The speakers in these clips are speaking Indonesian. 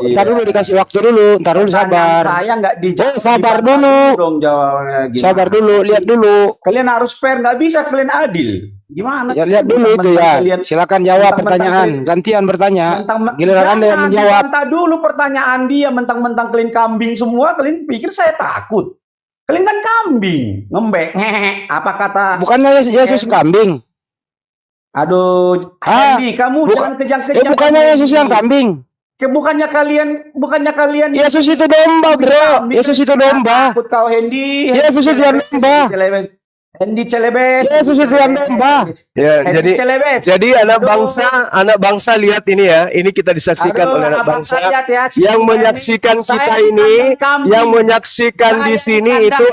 Ntar dulu dikasih waktu dulu, ntar dulu sabar. Saya nggak dijawab. Sabar dulu. Dong jawabnya gimana? Sabar dulu, lihat dulu. Kalian harus fair, nggak bisa kalian adil. Gimana? Ya lihat dulu itu ya. Silakan jawab pertanyaan. Gantian bertanya. Giliran Anda yang menjawab. Mentang dulu pertanyaan dia, mentang-mentang kalian kambing semua, kalian pikir saya takut. Kalian kan kambing, ngembek. Apa kata? Bukannya Yesus kambing? Aduh, Andy, kamu jangan kejang-kejang. Bukannya Yesus yang kambing? Bukannya kalian Yesus itu domba, bro. Yesus itu domba. Takut kau, Hendy. Yesus itu yang domba. Hendy celebes. Yesus itu yang domba. Ya, jadi anak bangsa lihat ini ya. Ini kita disaksikan oleh anak bangsa yang menyaksikan kita ini, yang menyaksikan di sini itu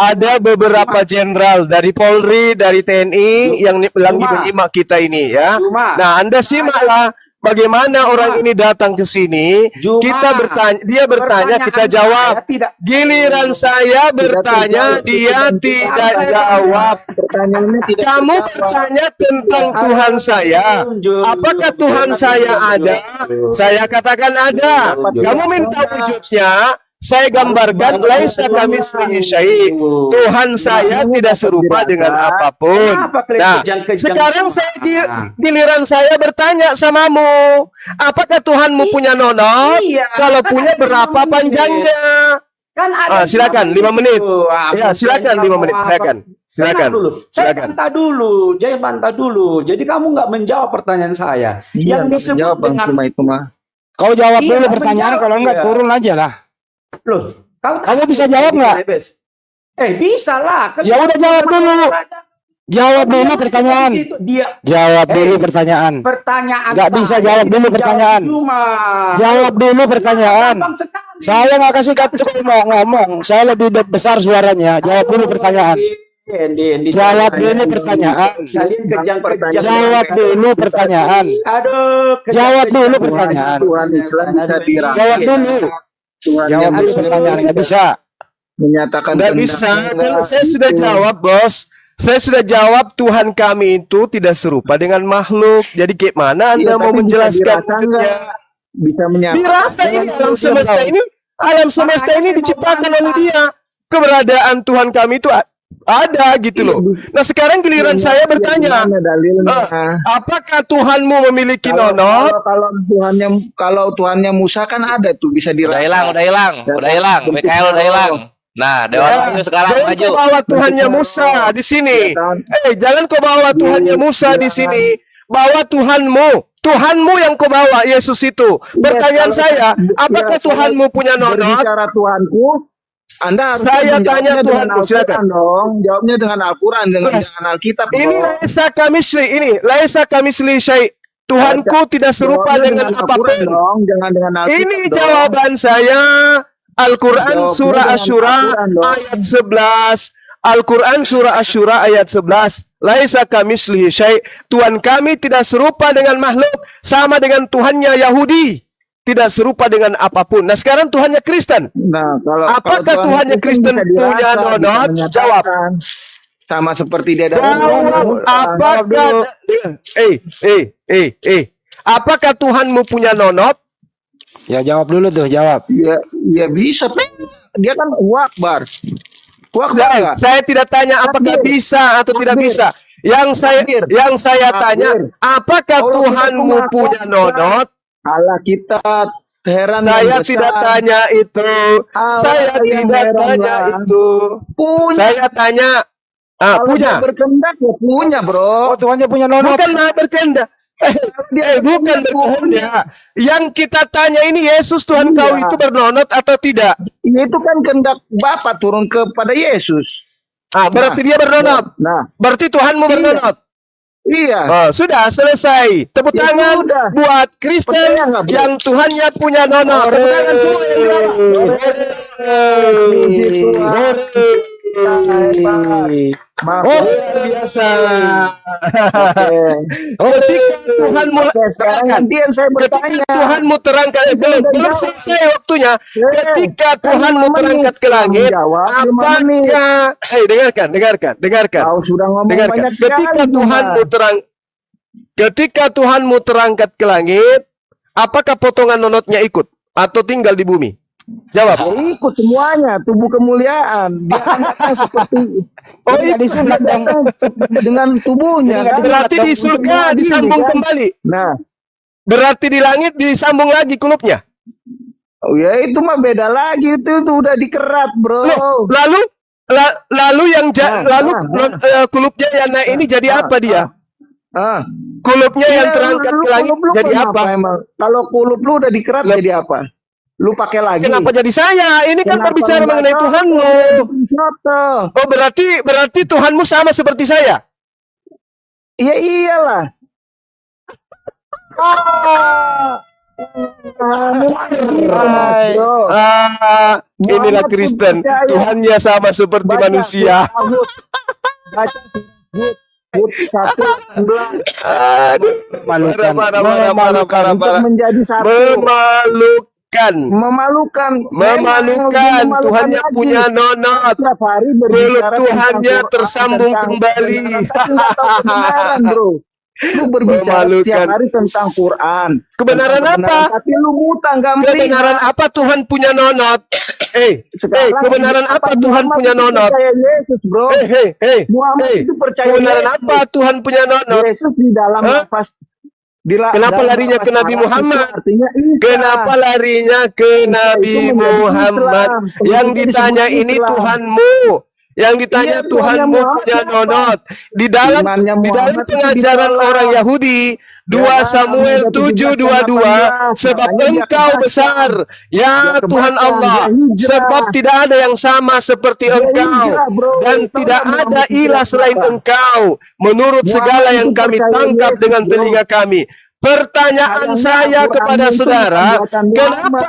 ada beberapa jenderal dari Polri, dari TNI yang lagi menyimak kita ini ya. Nah, Anda simaklah bagaimana orang ini datang ke sini, kita bertanya, dia bertanya, kita jawab. Giliran saya bertanya, dia tidak jawab. Kamu bertanya tentang Tuhan saya. Apakah Tuhan saya ada? Saya katakan ada. Kamu minta wujudnya, saya gambarkan, laisa kamitslihi syai'. Tuhan saya tidak serupa dengan apapun. Nah, sekarang giliran saya bertanya samamu, apakah Tuhanmu punya nonot? Kalau punya, berapa panjangnya? Kan ada silakan 5 menit. Ya, silakan 5 menit. Silakan. Saya bantah dulu. Jadi kamu nggak menjawab pertanyaan saya. Yang disebut dengan Kau jawab dulu pertanyaan, kalau enggak turun aja lah. Loh, kamu bisa jawab nggak? Bisa lah. Ya udah jawab dulu. Jawab dulu pertanyaan. Jawab dulu pertanyaan. Nggak bisa jawab dulu pertanyaan. Jawab dulu pertanyaan. Saya nggak kasih kartu ngomong. Saya lebih besar suaranya. Jawab dulu pertanyaan. Jawab dulu pertanyaan. Jawab dulu pertanyaan. Jawab dulu pertanyaan. Jawab dulu. Jawab dulu pertanyaan. Nggak bisa. Menyatakan nggak bisa. Kalau saya sudah jawab, bos. Saya sudah jawab, Tuhan kami itu tidak serupa dengan makhluk. Jadi gimana Anda mau menjelaskan wujudnya? Bisa menyatakan. Dirasa ini alam semesta ini diciptakan oleh Dia. Keberadaan Tuhan kami itu ada gitu loh. Nah, sekarang giliran saya bertanya, apakah Tuhanmu memiliki nonot? Kalau Tuhannya Musa kan ada tuh, bisa dirasakan. Udah hilang. Mikael udah hilang. Nah, Dewa sekarang jangan maju. Kau bawa Tuhannya Musa di sini. Jangan kau bawa Tuhannya Musa di sini. Bawa Tuhanmu yang kau bawa, Yesus itu. Pertanyaan saya, apakah Tuhanmu punya nonot? Bicara Tuhanku, Anda harus tanya Tuhanmu, silakan dong. Jawabnya dengan Al-Quran, dengan Alkitab. Ini laisa kamisli syai'. Tuhanku tidak serupa dengan apapun. Jangan dengan Alkitab. Ini jawaban saya. Al-Quran surah Asy-Syura ayat 11. Al-Quran surah Asy-Syura ayat 11. Laisa kamitslihi syai'. Tuhan kami tidak serupa dengan makhluk, sama dengan Tuhannya Yahudi. Tidak serupa dengan apapun. Nah, sekarang Tuhannya Kristen. Nah, apakah Tuhannya Kristen punya nonot? Jawab. Sama seperti dia ada. Apakah apakah Tuhanmu punya nonot? Ya jawab dulu tuh, jawab. Ya bisa. Dia kan wakbar. Saya tidak tanya apakah bisa atau tidak bisa. Yang saya tanya, apakah Tuhanmu punya nonot? Allah kita heran. Saya tidak tanya itu. Saya tidak tanya itu. Saya tanya, punya. Berkehendak ya punya, bro. Oh, Tuhannya punya nonot. Bukan berkehendak. Bukan berkehendak. Yang kita tanya ini, Yesus Tuhan kau itu bernonot atau tidak? Itu kan kehendak Bapa turun kepada Yesus. Berarti dia bernonot. Berarti Tuhanmu bernonot. Iya. Sudah selesai. Tepuk tangan buat Kristen yang Tuhannya punya nonot. Tepuk tangan semua yang biasa. Tuhanmu terangkat, belum selesai waktunya. Ketika Tuhanmu terangkat ke langit, apakah? Dengarkan. Ketika Tuhanmu terangkat ke langit, apakah potongan nonotnya ikut atau tinggal di bumi? Jawab. Ya, ikut semuanya, tubuh kemuliaan. Dia anaknya seperti Tidak disunat dong. dengan tubuhnya. Jadi Kan? Berarti di surga disambung kembali. Nah, Berarti di langit disambung lagi kulupnya. oh ya itu mah beda lagi, itu udah dikerat, bro. Loh, lalu yang kulupnya yang naik ini jadi apa dia? Ah, Kulupnya yang iya, terangkat lu ke langit kulup lu jadi kenapa apa? Emang? Kalau kulup lu udah dikerat jadi apa? Lu pakai lagi. Kenapa jadi saya? Ini kan Kenapa berbicara lu mengenai nggak Tuhanmu. tahu? Oh, berarti Tuhanmu sama seperti saya. Iya iyalah. Bro. Inilah Muhammad pun Kristen. percaya. Tuhannya sama seperti Baca, manusia. Baca Hud 1:19. Aduh, Memalukan. parah. Untuk menjadi satu. Memalukan. Memalukan. Tuhannya lagi. punya nonot. Setiap hari Kulit berbicara Tuhannya tentang Quran, tersambung tentang kembali. kebenaran. Tapi nggak tahu kebenaran, bro. Lu berbicara Memalukan. setiap hari tentang Quran. Kebenaran Tentang apa? Tapi lu buta, nggak Kebenaran melihat. apa Tuhan punya nonot? Sekarang kebenaran apa Tuhan Muhammad punya itu nonot? percaya Yesus, bro. Muhammad itu percaya Kebenaran Yesus. apa Tuhan punya nonot? Yesus di dalam Hah? nafas. Kenapa dalam larinya nafas ke Nabi Arab Muhammad? itu artinya Isa. Kenapa larinya ke Isa Nabi itu menjadi Muhammad? Islam. Yang Itu ditanya disebut ini Islam. Tuhanmu. Yang ditanya Iya, Tuhanmu Tuhannya punya Muhammad. nonot. Di dalam Imannya Muhammad itu pengajaran ditolak. orang Yahudi, 2 Ya, Samuel 7:22, 17:18, sebab makanya dia Engkau kebaskan. besar, ya Dia Tuhan kebaskan, Allah, dia hijrah. sebab tidak ada yang sama seperti Dia Engkau, hijrah, bro. dan Tahu tidak nggak ada Muhammad hijrah ilah selain kenapa? Engkau, menurut Muhammad segala yang itu kami percaya tangkap Yesus, dengan bro. telinga kami. Pertanyaan Sayangnya saya Al-Quran kepada itu saudara, bukan buatan Muhammad.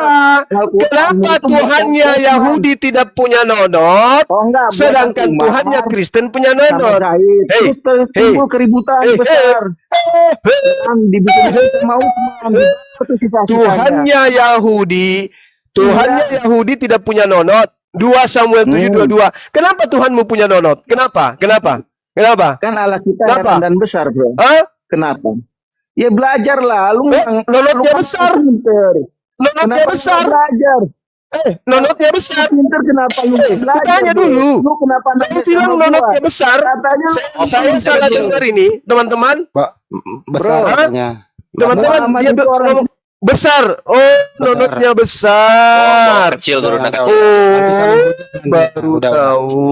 kenapa itu Tuhannya bukan Yahudi tidak punya nonot, Oh enggak, buatan sedangkan Umar Tuhannya Kristen punya sama nonot? Zaid. Hey, Terus timbul keributan besar. Kan dibikin sama Utsman. Itu sisa-sisanya. Tuhannya Yahudi tidak punya nonot. 2 Samuel 7:22. Kenapa Tuhanmu punya nonot? Kenapa? Kan Allah kita Kenapa? heran dan besar, bro. Hah? Kenapa? Ya belajar lah, lu Nonotnya besar. pinter. Nonotnya Kenapa besar. lu belajar? Nonotnya besar. Pinter kenapa lu belajar? Tanya bro? dulu. Lu kenapa Saya nanya bilang sama nonotnya gua? besar. Katanya Saya salah dengar ini, teman-teman. Besar Bro. katanya. Teman-teman, Muhammad dia itu orang- ngomong besar. Oh, nonotnya besar. Kecil turunan kecil. Nanti saling Oh, hujat. baru Udah. tahu.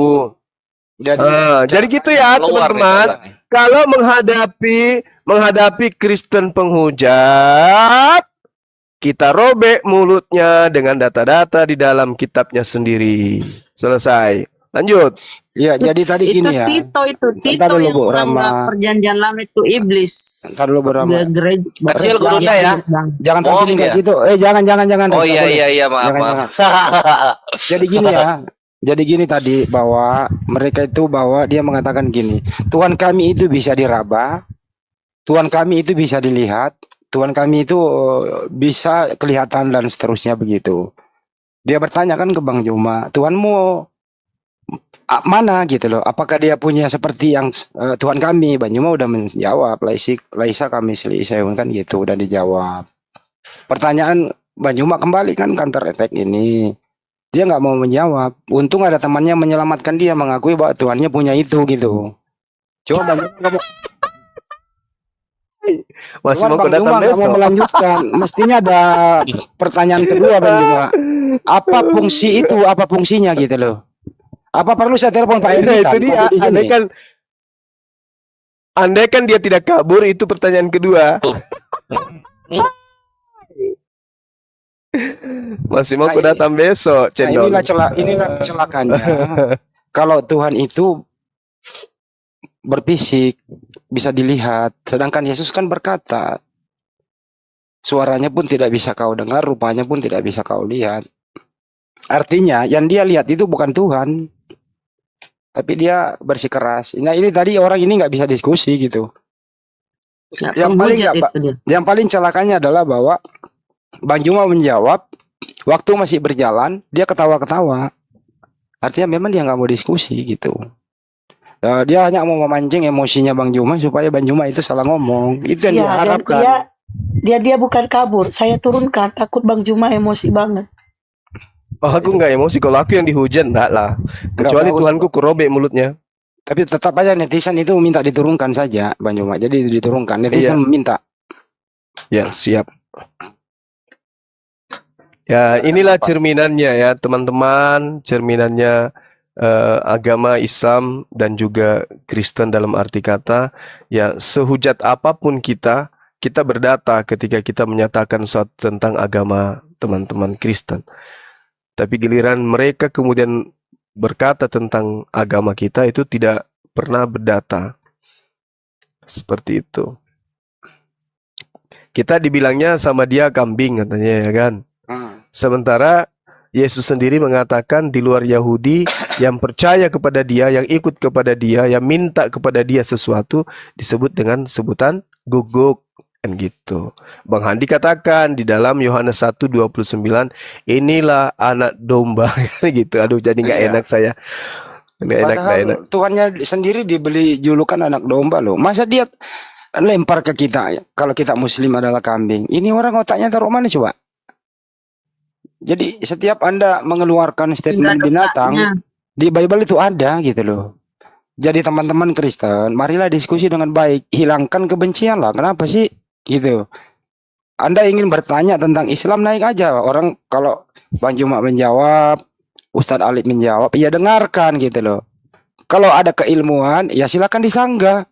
Jadi Jadi gitu ya, Keluar teman-teman. nih, Kalau menghadapi Kristen penghujat, kita robek mulutnya dengan data-data di dalam kitabnya sendiri. Selesai. Lanjut. ya jadi tadi Itu gini ya. Tito Ntar dulu, yang Bu, menganggap Rama. perjanjian lama itu iblis. Ntar dulu Bu Rama. Kecil gurunya ya. Jangan Bohong tampilin kayak dia. gitu. Jangan. Oh Nggak boleh. iya maaf. Jangan. Jadi gini ya. Jadi gini tadi bahwa mereka itu dia mengatakan gini, Tuhan kami itu bisa diraba, Tuhan kami itu bisa dilihat, Tuhan kami itu bisa kelihatan dan seterusnya begitu. Dia bertanya kan ke Bang Juma, Tuhanmu mana gitu loh? Apakah dia punya seperti yang Tuhan kami? Bang Juma udah menjawab, Laisa kami selisihun kan gitu, udah dijawab. Pertanyaan Bang Juma kembali kan counter attack ini. Dia nggak mau menjawab. Untung ada temannya menyelamatkan dia, mengakui bahwa Tuhannya punya itu gitu. Coba Bang Juma Masih mau Bang datang Juma nggak mau besok. melanjutkan. Mestinya ada pertanyaan kedua Bang Juma. Apa fungsi itu? Apa fungsinya gitu loh? Apa perlu saya telepon Pak Nah, Edi? itu dia. Andai kan dia tidak kabur, itu pertanyaan kedua. Masih mau Nah, datang besok, Nah, cendol. inilah celakanya. Kalau Tuhan itu berfisik, bisa dilihat, sedangkan Yesus kan berkata, suaranya pun tidak bisa kau dengar, rupanya pun tidak bisa kau lihat. Artinya yang dia lihat itu bukan Tuhan, tapi dia bersikeras. Nah ini tadi orang ini nggak bisa diskusi gitu. Yang paling celakanya adalah bahwa Bang Juma menjawab, waktu masih berjalan dia ketawa-ketawa. Artinya memang dia nggak mau diskusi gitu. Dia hanya mau memancing emosinya Bang Juma supaya Bang Juma itu salah ngomong. Itu yang Iya, dan diharapkan. dia Dia bukan kabur, saya turunkan, takut Bang Juma emosi banget. Oh, aku nggak emosi. Kalau aku yang dihujat, enggak lah. Kecuali bagus, Tuhanku kurobek mulutnya. Tapi tetap aja netizen itu minta diturunkan saja, Bang Juma. Jadi diturunkan, netizen minta. Ya, siap. Ya, inilah cerminannya ya, teman-teman. Cerminannya agama Islam dan juga Kristen dalam arti kata. Ya, sehujat apapun kita berdata ketika kita menyatakan sesuatu tentang agama teman-teman Kristen. Tapi giliran mereka kemudian berkata tentang agama kita itu tidak pernah berdata. Seperti itu. Kita dibilangnya sama dia kambing katanya ya kan. Sementara Yesus sendiri mengatakan di luar Yahudi yang percaya kepada dia, yang ikut kepada dia, yang minta kepada dia sesuatu disebut dengan sebutan guguk. Kan gitu. Bang Handi katakan di dalam Yohanes 1:29, inilah anak domba. Gitu. Aduh, jadi nggak enak saya. Nggak enak. Tuhannya sendiri dibeli julukan anak domba loh. Masa dia lempar ke kita ya, kalau kita Muslim adalah kambing. Ini orang otaknya taruh mana coba? Jadi setiap Anda mengeluarkan statement binatang di Bible itu ada gitu loh. Jadi teman-teman Kristen, marilah diskusi dengan baik, hilangkan kebencian lah. Kenapa sih? Gitu. Anda ingin bertanya tentang Islam, naik aja. Orang kalau Bang Juma menjawab, Ustadz Alif menjawab, ya dengarkan gitu loh. Kalau ada keilmuan, ya silakan disanggah.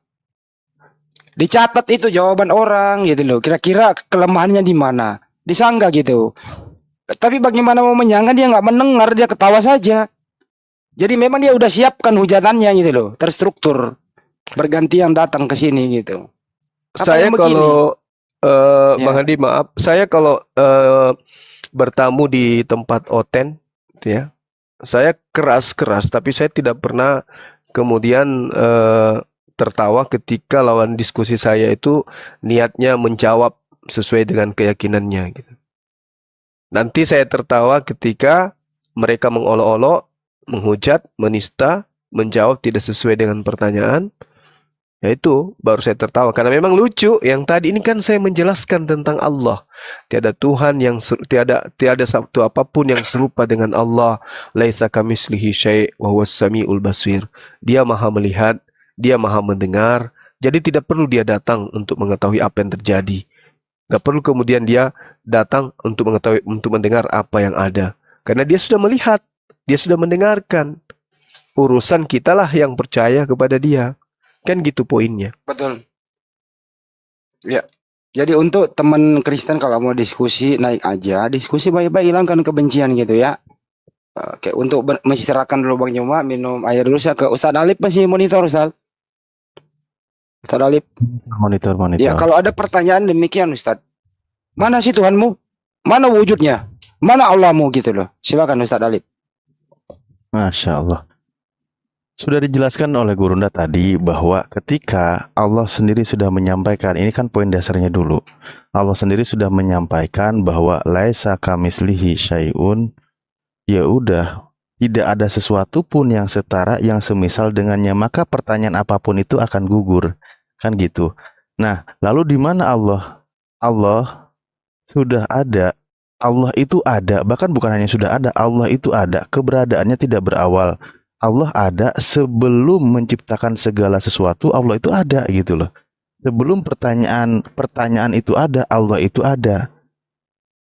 Dicatat itu jawaban orang gitu loh. Kira-kira kelemahannya di mana? Disanggah gitu. Tapi bagaimana mau menyanggah, dia nggak mendengar, dia ketawa saja. Jadi memang dia udah siapkan hujatannya gitu loh, terstruktur. Bergantian datang ke sini gitu. Saya kalau Bang Hadi maaf, saya kalau bertamu di tempat oten, ya, saya keras-keras, tapi saya tidak pernah kemudian tertawa ketika lawan diskusi saya itu niatnya menjawab sesuai dengan keyakinannya. Gitu. Nanti saya tertawa ketika mereka mengolok-olok, menghujat, menista, menjawab tidak sesuai dengan pertanyaan. Ya itu baru saya tertawa karena memang lucu. Yang tadi ini kan saya menjelaskan tentang Allah. Tiada Tuhan yang tiada satu apapun yang serupa dengan Allah. Laisa kamitslihi syai' wa huwas samiul basir. Dia Maha melihat, dia Maha mendengar. Jadi tidak perlu dia datang untuk mengetahui apa yang terjadi. Gak perlu kemudian dia datang untuk mengetahui, untuk mendengar apa yang ada. Karena dia sudah melihat, dia sudah mendengarkan. Urusan kitalah yang percaya kepada dia. Kan gitu poinnya. Betul. Ya. Jadi untuk teman Kristen kalau mau diskusi, naik aja. Diskusi baik-baik, hilangkan kebencian gitu ya. Oke, untuk menistirahatkan dulu Bang Juma, minum air dulu. Saya ke Ustadz Alif, masih monitor Ustadz. Ustadz Alif. Monitor. Ya, kalau ada pertanyaan demikian Ustadz. Mana sih Tuhanmu? Mana wujudnya? Mana Allahmu gitu loh. Silakan Ustadz Alif. Masya Allah. Sudah dijelaskan oleh Gurunda tadi bahwa ketika Allah sendiri sudah menyampaikan, ini kan poin dasarnya dulu. Allah sendiri sudah menyampaikan bahwa laisa kamitslihi syai'un, ya udah, tidak ada sesuatu pun yang setara, yang semisal dengannya, maka pertanyaan apapun itu akan gugur. Kan gitu. Nah, lalu di mana Allah? Allah sudah ada. Allah itu ada, bahkan bukan hanya sudah ada, Allah itu ada. Keberadaannya tidak berawal. Allah ada sebelum menciptakan segala sesuatu. Allah itu ada gitu loh. Sebelum pertanyaan itu ada, Allah itu ada.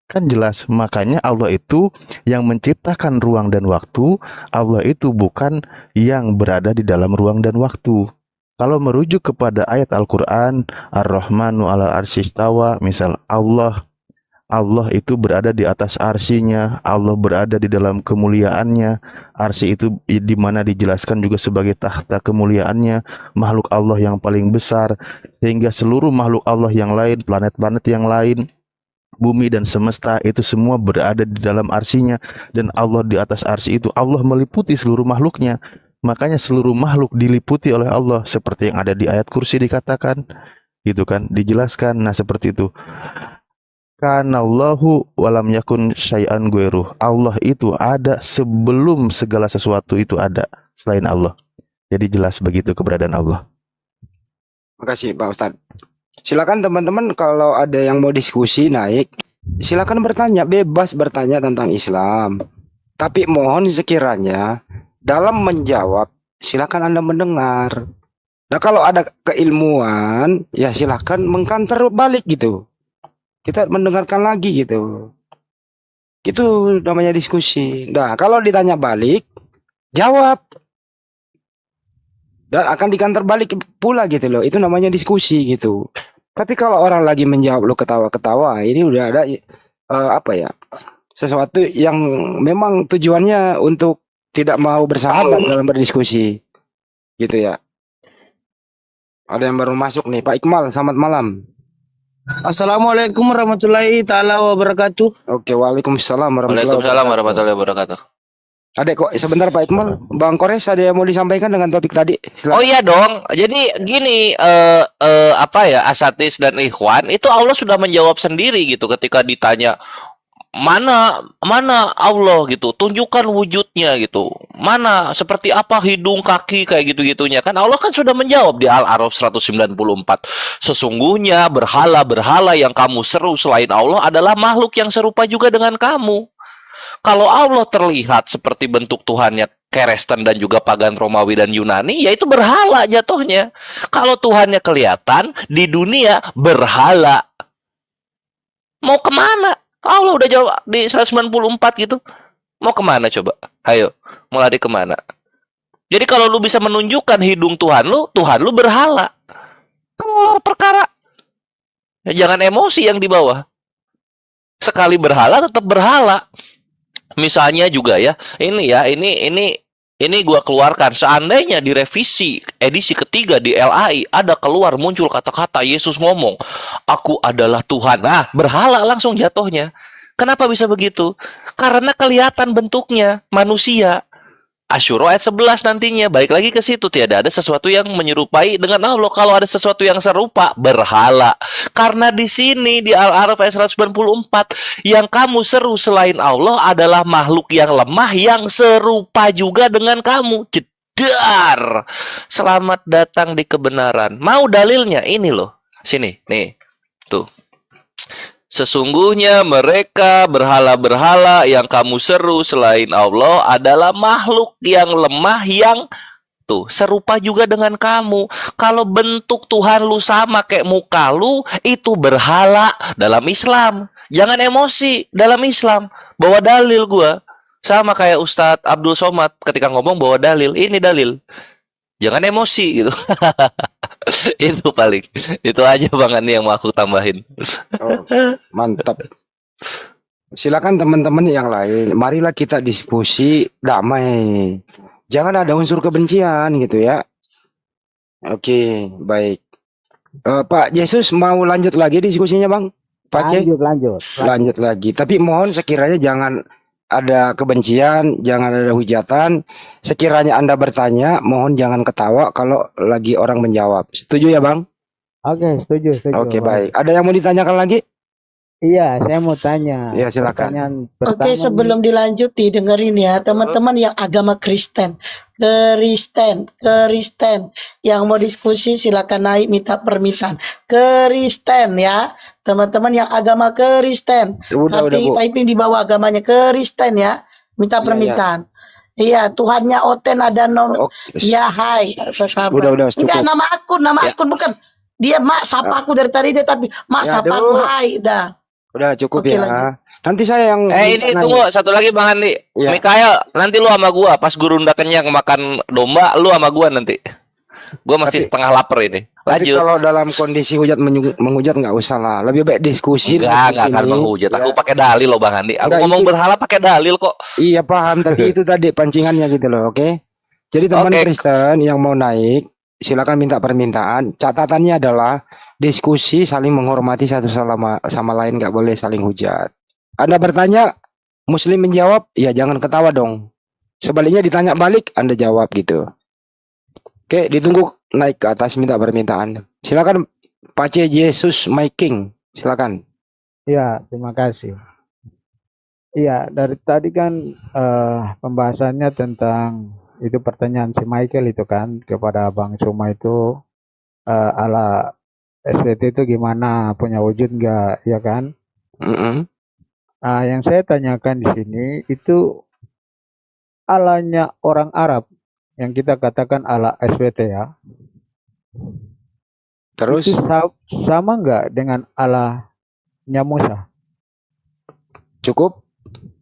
Kan jelas. Makanya Allah itu yang menciptakan ruang dan waktu. Allah itu bukan yang berada di dalam ruang dan waktu. Kalau merujuk kepada ayat Al-Quran, Ar-Rahmanu 'alal arsy istawa, misal Allah itu berada di atas arsinya, Allah berada di dalam kemuliaannya. Arsy itu di mana dijelaskan juga sebagai tahta kemuliaannya, makhluk Allah yang paling besar, sehingga seluruh makhluk Allah yang lain, planet-planet yang lain, bumi dan semesta itu semua berada di dalam arsinya, dan Allah di atas arsy itu, Allah meliputi seluruh makhluknya. Makanya seluruh makhluk diliputi oleh Allah, seperti yang ada di ayat kursi dikatakan, gitu kan, dijelaskan. Nah seperti itu. Kanallahu walam yakun syai'an ghairuh. Allah itu ada sebelum segala sesuatu itu ada selain Allah. Jadi jelas begitu keberadaan Allah. Makasih Pak Ustadz. Silakan teman-teman kalau ada yang mau diskusi naik, silakan bertanya, bebas bertanya tentang Islam. Tapi mohon sekiranya dalam menjawab silakan Anda mendengar. Nah, kalau ada keilmuan ya silakan mengkanter balik gitu. Kita mendengarkan lagi gitu. Itu namanya diskusi. Nah, kalau ditanya balik, jawab. Dan akan dikantar balik pula gitu loh. Itu namanya diskusi gitu. Tapi kalau orang lagi menjawab lo ketawa-ketawa, ini udah ada apa ya? Sesuatu yang memang tujuannya untuk tidak mau bersahabat dalam berdiskusi. Gitu ya. Ada yang baru masuk nih, Pak Iqmal, selamat malam. Assalamualaikum warahmatullahi taala wabarakatuh. Oke, waalaikumsalam Waalaikumsalam warahmatullahi wabarakatuh. Adek kok sebentar Pak Iqmal, Bang Kores ada yang mau disampaikan dengan topik tadi? Oh iya dong. Jadi gini, apa ya, asatis dan ikhwan itu Allah sudah menjawab sendiri gitu ketika ditanya mana Allah gitu, tunjukkan wujudnya gitu, mana seperti apa hidung kaki kayak gitu-gitunya kan Allah kan sudah menjawab di Al-A'raf 194. Sesungguhnya berhala-berhala yang kamu seru selain Allah adalah makhluk yang serupa juga dengan kamu. Kalau Allah terlihat seperti bentuk Tuhannya Kristen dan juga pagan Romawi dan Yunani, yaitu berhala jatuhnya. Kalau Tuhannya kelihatan di dunia, berhala. Mau kemana? Allah udah jawab di 194 gitu. Mau kemana coba? Ayo, mau lari kemana? Jadi kalau lu bisa menunjukkan hidung Tuhan lu berhala. Keluar perkara. Jangan emosi yang di bawah. Sekali berhala tetap berhala. Misalnya juga ya, ini gua keluarkan. Seandainya di revisi edisi ketiga di LAI ada keluar muncul kata-kata Yesus ngomong, "Aku adalah Tuhan." Nah, berhala langsung jatuhnya. Kenapa bisa begitu? Karena kelihatan bentuknya manusia. Asyura ayat 11 nantinya. Balik lagi ke situ. Tiada ada sesuatu yang menyerupai dengan Allah. Kalau ada sesuatu yang serupa, berhala. Karena di sini di Al-A'raf ayat 194, yang kamu seru selain Allah adalah makhluk yang lemah yang serupa juga dengan kamu. Jedar. Selamat datang di kebenaran. Mau dalilnya? Ini loh. Sini, nih. Tuh. Sesungguhnya mereka berhala-berhala yang kamu seru selain Allah adalah makhluk yang lemah yang tuh serupa juga dengan kamu. Kalau bentuk Tuhan lu sama kayak muka lu, itu berhala dalam Islam. Jangan emosi dalam Islam. Bawa dalil gua. Sama kayak Ustadz Abdul Somad ketika ngomong bawa dalil. Ini dalil. Jangan emosi gitu. Itu paling. Itu aja Bang Andi yang mau aku tambahin. Oh, mantap. Silakan teman-teman yang lain. Marilah kita diskusi damai. Jangan ada unsur kebencian gitu ya. Oke, baik. Pak Yesus mau lanjut lagi diskusinya, Bang? Pak C? Lanjut lagi. Tapi mohon sekiranya jangan ada kebencian, jangan ada hujatan. Sekiranya Anda bertanya, mohon jangan ketawa kalau lagi orang menjawab. Setuju ya, Bang? Oke, setuju. Oke, baik. Ada yang mau ditanyakan lagi? Iya, saya mau tanya. Iya, silakan. Pertanyaan Oke, pertama sebelum dilanjuti dengerin ya teman-teman yang agama Kristen, yang mau diskusi silakan naik minta permintaan. Kristen ya, teman-teman yang agama Kristen, Udah, Bu. typing di bawah agamanya Kristen ya, minta Iya, permintaan. Iya, Tuhannya Oten ada nom. Ya, hai. Udah, cukup. Enggak, nama akun bukan. Dia mak sapa aku dari tadi dia tapi mak Ya, sapa aku hai dah. Udah cukup Oke, ya. lanjut. Nanti saya yang Ini tunggu satu lagi Bang Andi. Iya. Mikael, nanti lu sama gua pas guru udah kenyang makan domba, lu sama gua nanti. Gua masih setengah lapar ini. Tapi Lanjut. kalau dalam kondisi hujat menghujat nggak usah lah. Lebih baik diskusi. Enggak akan menghujat. Ya. Aku pakai dalil loh Bang Andi. Aku Enggak, ngomong itu- berhala pakai dalil kok. Iya paham, tapi itu tadi pancingannya gitu loh, oke? Jadi teman Oke. Kristen yang mau naik, silakan minta permintaan. Catatannya adalah diskusi saling menghormati satu sama lain, nggak boleh saling hujat. Anda bertanya, Muslim menjawab, ya jangan ketawa dong. Sebaliknya ditanya balik, Anda jawab gitu. Oke, ditunggu naik ke atas minta permintaan. Silakan Pak C. Yesus My King, silakan. Iya, terima kasih. Iya, dari tadi kan pembahasannya tentang itu pertanyaan si Michael itu kan kepada Bang Suma itu ala SWT itu gimana, punya wujud nggak, ya kan? Nah, yang saya tanyakan di sini itu Allahnya orang Arab yang kita katakan Allah SWT ya. Terus Itu sama nggak dengan Allahnya Musa? cukup?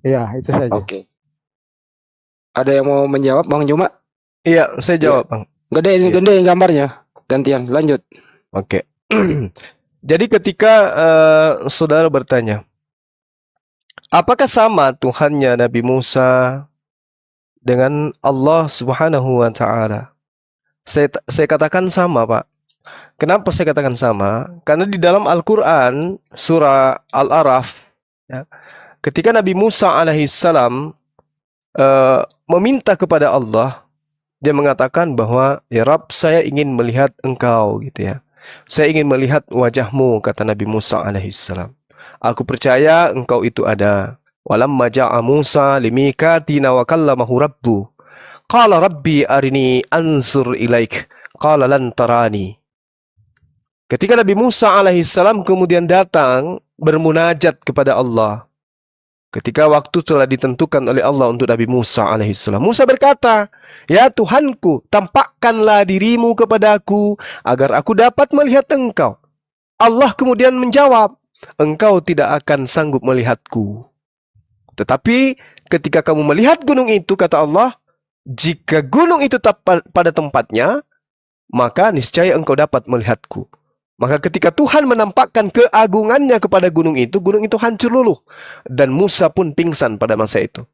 Ya, itu saja. Oke. Ada yang mau menjawab, Bang Juma? Iya, saya jawab, Bang. Gedein gambarnya. Gantian, lanjut. Oke. Jadi ketika saudara bertanya, apakah sama Tuhannya Nabi Musa dengan Allah Subhanahu wa taala? Saya katakan sama, Pak. Kenapa saya katakan sama? Karena di dalam Al-Qur'an surah Al-A'raf ya, ketika Nabi Musa alaihissalam meminta kepada Allah, dia mengatakan bahwa ya Rabb, saya ingin melihat engkau gitu ya. Saya ingin melihat wajahmu, kata Nabi Musa alaihissalam. Aku percaya engkau itu ada. Walamma ja'a Musa limikatina wa kallamahu rabbu. Qala rabbi arini anzur ilaik. Qala lan tarani. Ketika Nabi Musa alaihissalam kemudian datang bermunajat kepada Allah. Ketika waktu telah ditentukan oleh Allah untuk Nabi Musa alaihissalam, Musa berkata, "Ya Tuhanku, tampakkanlah dirimu kepadaku agar aku dapat melihat engkau." Allah kemudian menjawab, "Engkau tidak akan sanggup melihatku. Tetapi ketika kamu melihat gunung itu," kata Allah, "jika gunung itu tetap pada tempatnya, maka niscaya engkau dapat melihatku." Maka ketika Tuhan menampakkan keagungannya kepada gunung itu hancur luluh. Dan Musa pun pingsan pada masa itu.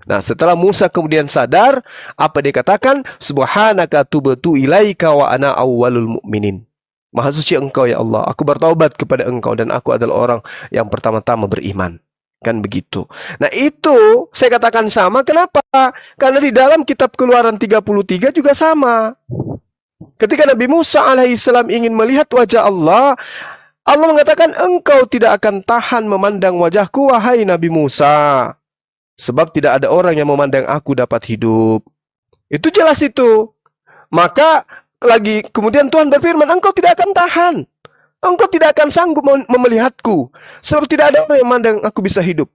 Nah, setelah Musa kemudian sadar, apa dia katakan? Subhanaka tubtu ilaika wa ana awwalul mu'minin. Maha suci engkau ya Allah, aku bertaubat kepada engkau dan aku adalah orang yang pertama-tama beriman. Kan begitu. Nah, itu saya katakan sama. Kenapa? Karena di dalam kitab Keluaran 33 juga sama. Ketika Nabi Musa alaihissalam ingin melihat wajah Allah, Allah mengatakan, engkau tidak akan tahan memandang wajahku, wahai Nabi Musa. Sebab tidak ada orang yang memandang aku dapat hidup. Itu jelas itu. Maka lagi kemudian Tuhan berfirman, engkau tidak akan tahan. Engkau tidak akan sanggup melihatku. Sebab tidak ada orang yang memandang aku bisa hidup.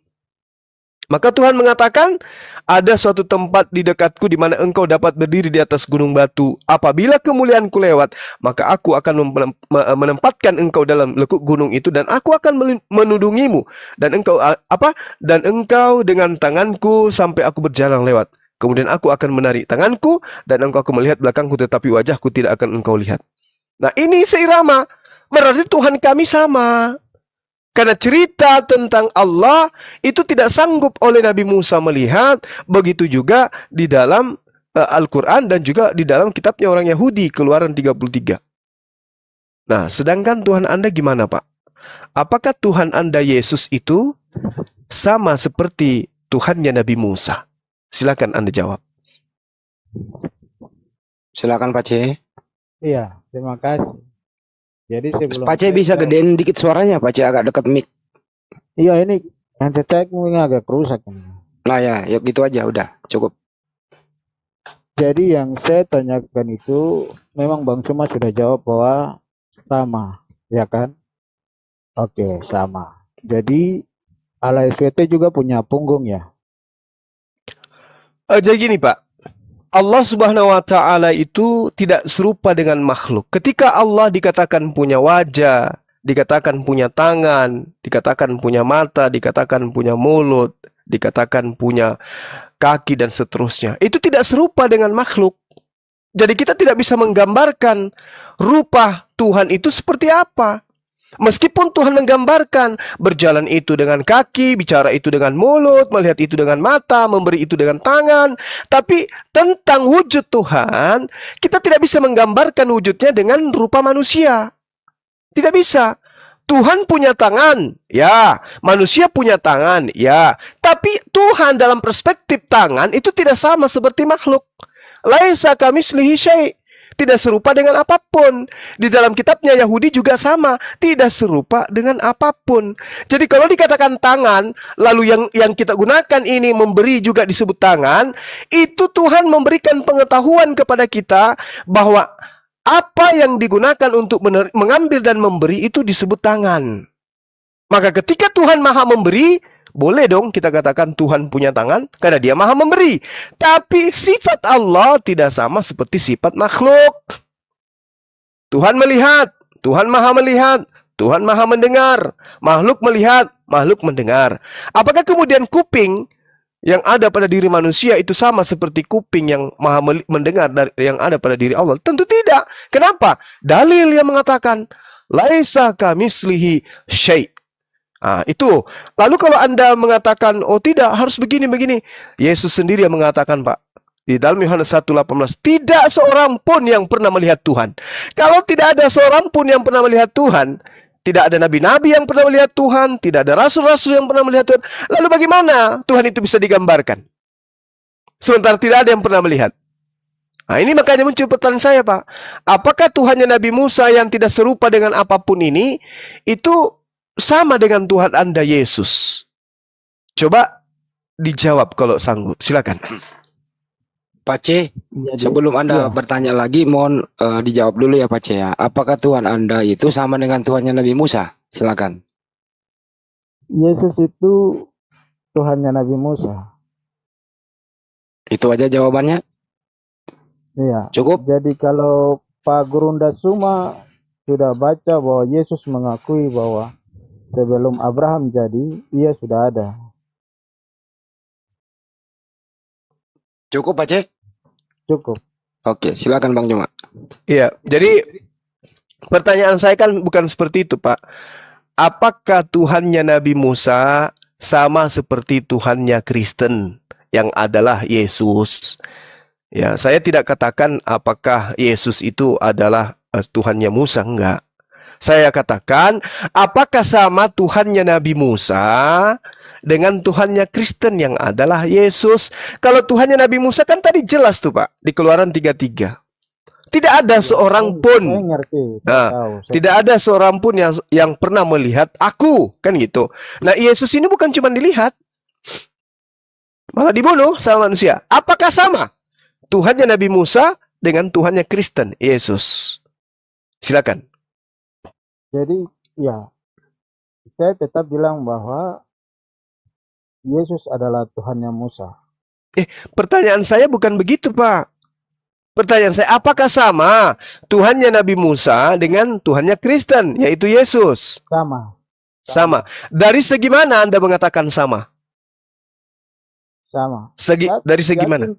Maka Tuhan mengatakan, ada suatu tempat di dekatku di mana engkau dapat berdiri di atas gunung batu. Apabila kemuliaanku lewat, maka aku akan menempatkan engkau dalam lekuk gunung itu dan aku akan menudungimu. Dan engkau dengan tanganku sampai aku berjalan lewat. Kemudian aku akan menarik tanganku dan engkau akan melihat belakangku, tetapi wajahku tidak akan engkau lihat. Nah, ini seirama. Berarti Tuhan kami sama. Karena cerita tentang Allah itu tidak sanggup oleh Nabi Musa melihat. Begitu juga di dalam Al-Quran dan juga di dalam kitabnya orang Yahudi, Keluaran 33. Nah, sedangkan Tuhan Anda gimana, Pak? Apakah Tuhan Anda Yesus itu sama seperti Tuhannya Nabi Musa? Silakan Anda jawab. Silakan Pak C. Iya, terima kasih. Jadi sebelum Pak C bisa gedein dikit suaranya, Pak C agak dekat mic. Iya, ini yang cetek mungkin agak rusak ini. Nah ya, yuk gitu aja, udah cukup. Jadi yang saya tanyakan itu memang Bang Cuma sudah jawab bahwa sama, ya kan? Oke, sama. Jadi Allah SWT juga punya punggung ya? Jadi gini, Pak. Allah Subhanahu wa taala itu tidak serupa dengan makhluk. Ketika Allah dikatakan punya wajah, dikatakan punya tangan, dikatakan punya mata, dikatakan punya mulut, dikatakan punya kaki dan seterusnya. Itu tidak serupa dengan makhluk. Jadi kita tidak bisa menggambarkan rupa Tuhan itu seperti apa. Meskipun Tuhan menggambarkan berjalan itu dengan kaki, bicara itu dengan mulut, melihat itu dengan mata, memberi itu dengan tangan. Tapi tentang wujud Tuhan, kita tidak bisa menggambarkan wujudnya dengan rupa manusia. Tidak bisa. Tuhan punya tangan, ya. Manusia punya tangan, ya. Tapi Tuhan dalam perspektif tangan itu tidak sama seperti makhluk. Laisa kamitslihi syai'. Tidak serupa dengan apapun. Di dalam kitabnya Yahudi juga sama. Tidak serupa dengan apapun. Jadi kalau dikatakan tangan, lalu yang kita gunakan ini memberi juga disebut tangan, itu Tuhan memberikan pengetahuan kepada kita bahwa Apa yang digunakan untuk mengambil dan memberi itu disebut tangan. Maka ketika Tuhan Maha Memberi, boleh dong kita katakan Tuhan punya tangan karena Dia Maha Memberi. Tapi sifat Allah tidak sama seperti sifat makhluk. Tuhan melihat, Tuhan Maha melihat, Tuhan Maha mendengar. Makhluk melihat, makhluk mendengar. Apakah kemudian kuping yang ada pada diri manusia itu sama seperti kuping yang Maha mendengar dari yang ada pada diri Allah? Tentu tidak. Kenapa? Dalil yang mengatakan laisa kamitslihi syai'. Itu. Lalu kalau Anda mengatakan, oh tidak, harus begini-begini. Yesus sendiri yang mengatakan, Pak, di dalam Yohanes 1:18, tidak seorang pun yang pernah melihat Tuhan. Kalau tidak ada seorang pun yang pernah melihat Tuhan, tidak ada nabi-nabi yang pernah melihat Tuhan, tidak ada rasul-rasul yang pernah melihat Tuhan, lalu bagaimana Tuhan itu bisa digambarkan? Sementara tidak ada yang pernah melihat. Nah, ini makanya muncul pertanyaan saya, Pak. Apakah Tuhannya Nabi Musa yang tidak serupa dengan apapun ini, itu sama dengan Tuhan Anda Yesus? Coba dijawab kalau sanggup. Silakan. Pak C, sebelum Anda bertanya lagi, mohon dijawab dulu ya Pak C ya. Apakah Tuhan Anda itu sama dengan Tuhannya Nabi Musa? Silakan. Yesus itu Tuhannya Nabi Musa. Itu aja jawabannya? Iya. Cukup? Jadi kalau Pak Gurunda Suma sudah baca bahwa Yesus mengakui bahwa sebelum Abraham jadi, ia sudah ada. Cukup Pak C? Cukup. Oke, silakan Bang Juma. Iya, jadi pertanyaan saya kan bukan seperti itu, Pak. Apakah Tuhannya Nabi Musa sama seperti Tuhannya Kristen yang adalah Yesus? Ya, saya tidak katakan apakah Yesus itu adalah Tuhannya Musa, enggak. Saya katakan apakah sama Tuhannya Nabi Musa dengan Tuhannya Kristen yang adalah Yesus. Kalau Tuhannya Nabi Musa kan tadi jelas tuh Pak, di Keluaran 3:3. Tidak ada seorang pun. Saya ngerti. Tidak ada seorang pun yang pernah melihat aku, kan gitu. Nah, Yesus ini bukan cuma dilihat, malah dibunuh sama manusia. Apakah sama Tuhannya Nabi Musa dengan Tuhannya Kristen, Yesus? Silakan. Jadi, ya, saya tetap bilang bahwa Yesus adalah Tuhannya Musa. Pertanyaan saya bukan begitu, Pak. Pertanyaan saya, apakah sama Tuhannya Nabi Musa dengan Tuhannya Kristen, yaitu Yesus? Sama. Sama. Dari segi mana Anda mengatakan sama? Sama. Dari segi mana?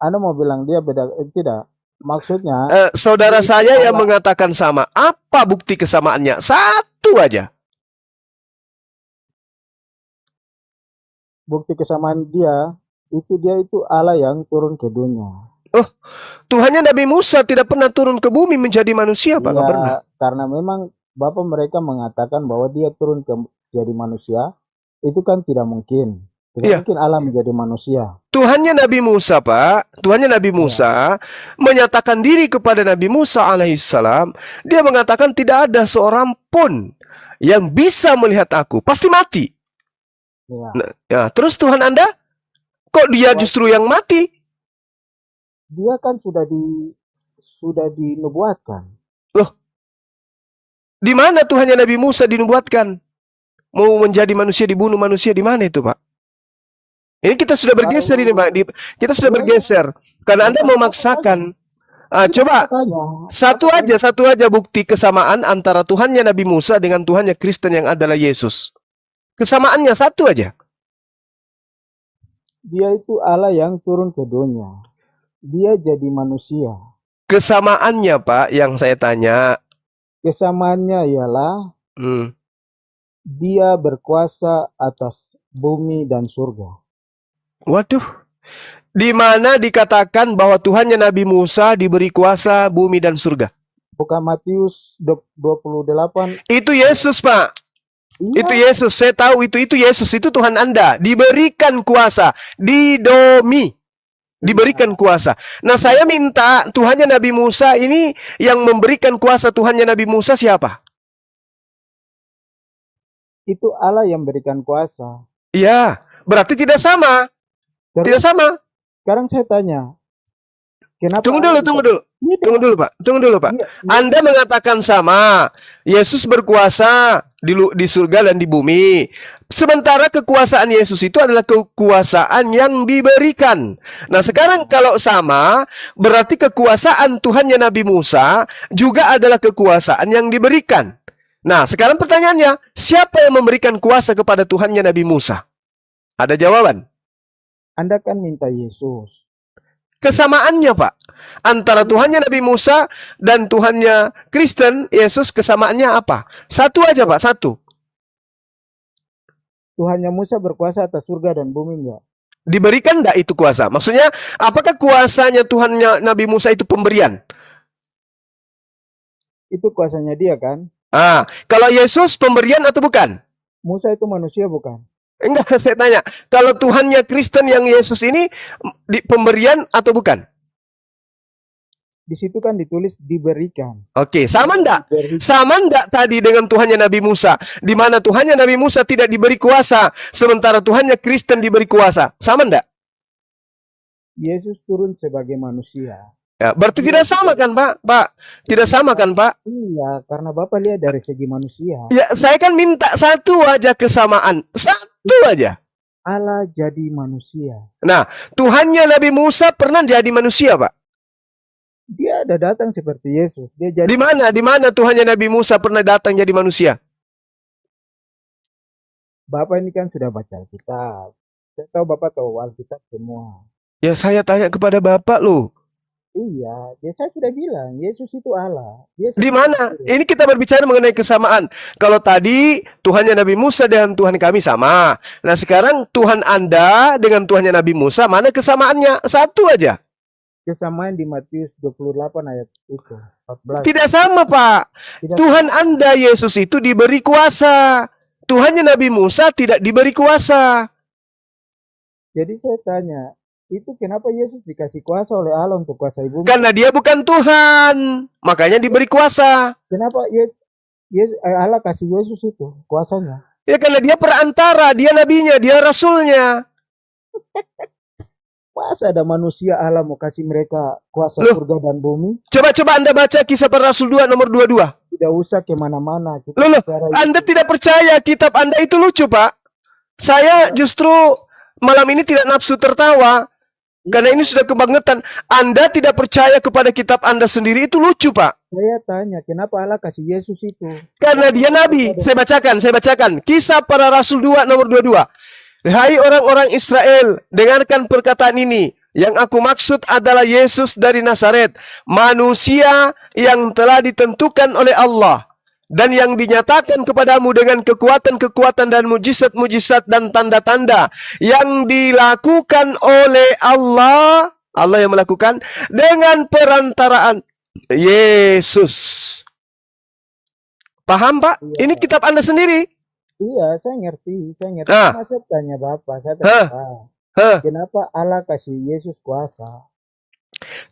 Anda mau bilang dia beda? Tidak. Maksudnya, saudara saya yang mengatakan sama. Apa bukti kesamaannya? Satu aja. Bukti kesamaan dia itu Allah yang turun ke dunia. Oh, Tuhannya Nabi Musa tidak pernah turun ke bumi menjadi manusia, Pak? Nggak pernah. Karena memang Bapak mereka mengatakan bahwa dia turun ke jadi manusia, itu kan tidak mungkin. Tidak mungkin Allah menjadi manusia. Tuhannya Nabi Musa, Pak, Tuhannya Nabi Musa menyatakan diri kepada Nabi Musa alaihissalam. Dia mengatakan tidak ada seorang pun yang bisa melihat aku, pasti mati. Nah, terus Tuhan Anda, kok dia justru yang mati? Dia kan sudah dinubuatkan. Loh, di mana Tuhannya Nabi Musa dinubuatkan? Mau menjadi manusia, dibunuh manusia, di mana itu, Pak? Ini kita sudah bergeser ini, Pak. Kita sudah bergeser. Karena Anda memaksakan. Coba satu aja bukti kesamaan antara Tuhannya Nabi Musa dengan Tuhannya Kristen yang adalah Yesus. Kesamaannya satu aja. Dia itu Allah yang turun ke dunia. Dia jadi manusia. Kesamaannya, Pak, yang saya tanya. Kesamaannya ialah dia berkuasa atas bumi dan surga. Waduh, di mana dikatakan bahwa Tuhannya Nabi Musa diberi kuasa bumi dan surga? Bukan Matius 28. Itu Yesus, Pak. Iya. Itu Yesus. Saya tahu itu Yesus. Itu Tuhan Anda. Diberikan kuasa. Didomi. Diberikan kuasa. Nah, saya minta Tuhannya Nabi Musa ini yang memberikan kuasa Tuhannya Nabi Musa siapa? Itu Allah yang berikan kuasa. Iya, berarti tidak sama. Tidak sama. Sekarang saya tanya. Kenapa? Tunggu dulu. Tunggu dulu Pak. Anda mengatakan sama, Yesus berkuasa di surga dan di bumi. Sementara kekuasaan Yesus itu adalah kekuasaan yang diberikan. Nah sekarang kalau sama, berarti kekuasaan Tuhannya Nabi Musa juga adalah kekuasaan yang diberikan. Nah sekarang pertanyaannya, siapa yang memberikan kuasa kepada Tuhannya Nabi Musa? Ada jawaban? Anda kan minta Yesus. Kesamaannya Pak, antara Tuhannya Nabi Musa dan Tuhannya Kristen, Yesus, kesamaannya apa? Satu aja Pak, satu. Tuhannya Musa berkuasa atas surga dan bumi enggak? Diberikan enggak itu kuasa? Maksudnya, apakah kuasanya Tuhannya Nabi Musa itu pemberian? Itu kuasanya dia kan? Kalau Yesus pemberian atau bukan? Musa itu manusia bukan? Enggak, saya tanya. Kalau Tuhannya Kristen yang Yesus ini pemberian atau bukan? Di situ kan ditulis diberikan. Oke, sama enggak? Sama enggak tadi dengan Tuhannya Nabi Musa? Di mana Tuhannya Nabi Musa tidak diberi kuasa, sementara Tuhannya Kristen diberi kuasa. Sama enggak? Yesus turun sebagai manusia. Ya, berarti tidak sama kan Pak? Pak, tidak sama kan Pak? Iya, karena Bapak lihat dari segi manusia. Ya, saya kan minta satu aja kesamaan. Satu aja. Allah jadi manusia. Nah, Tuhannya Nabi Musa pernah jadi manusia, Pak? Dia ada datang seperti Yesus. Dia jadi Di mana? Di mana Tuhannya Nabi Musa pernah datang jadi manusia? Bapak ini kan sudah baca Alkitab. Saya tahu Bapak tahu Alkitab semua. Ya, saya tanya kepada Bapak loh. Iya, ya saya sudah bilang Yesus itu Allah. Yesus Di mana? Ini kita berbicara mengenai kesamaan. Kalau tadi Tuhannya Nabi Musa dengan Tuhan kami sama. Nah, sekarang Tuhan Anda dengan Tuhannya Nabi Musa, mana kesamaannya? Satu aja. Kesamaan di Matius 28 ayat itu 14. Tidak sama, Pak. Tidak. Tuhan Anda Yesus itu diberi kuasa. Tuhannya Nabi Musa tidak diberi kuasa. Jadi saya tanya, itu kenapa Yesus dikasih kuasa oleh Allah untuk kuasai bumi? Karena dia bukan Tuhan, makanya diberi kuasa. Kenapa Allah kasih Yesus itu kuasanya? Ya karena dia perantara, dia nabinya, dia rasulnya. Masa ada manusia Allah mau kasih mereka kuasa surga dan bumi? Coba Anda baca Kisah Para Rasul 2 nomor 22. Tidak usah kemana-mana. Anda tidak percaya kitab Anda itu lucu, Pak. Saya justru malam ini tidak nafsu tertawa. Karena ini sudah kebangetan. Anda tidak percaya kepada kitab Anda sendiri, itu lucu, Pak. Saya tanya, kenapa Allah kasih Yesus itu? Karena dia nabi. Saya bacakan. Kisah Para Rasul 2 nomor 22. Hai orang-orang Israel, dengarkan perkataan ini. Yang aku maksud adalah Yesus dari Nazaret, manusia yang telah ditentukan oleh Allah dan yang dinyatakan kepadamu dengan kekuatan-kekuatan dan mujizat-mujizat dan tanda-tanda yang dilakukan oleh Allah. Allah yang melakukan dengan perantaraan Yesus. Paham, Pak? Iya. Ini kitab Anda sendiri. Iya, saya ngerti. Saya tanya Bapak, saya tanya kenapa Allah kasih Yesus kuasa?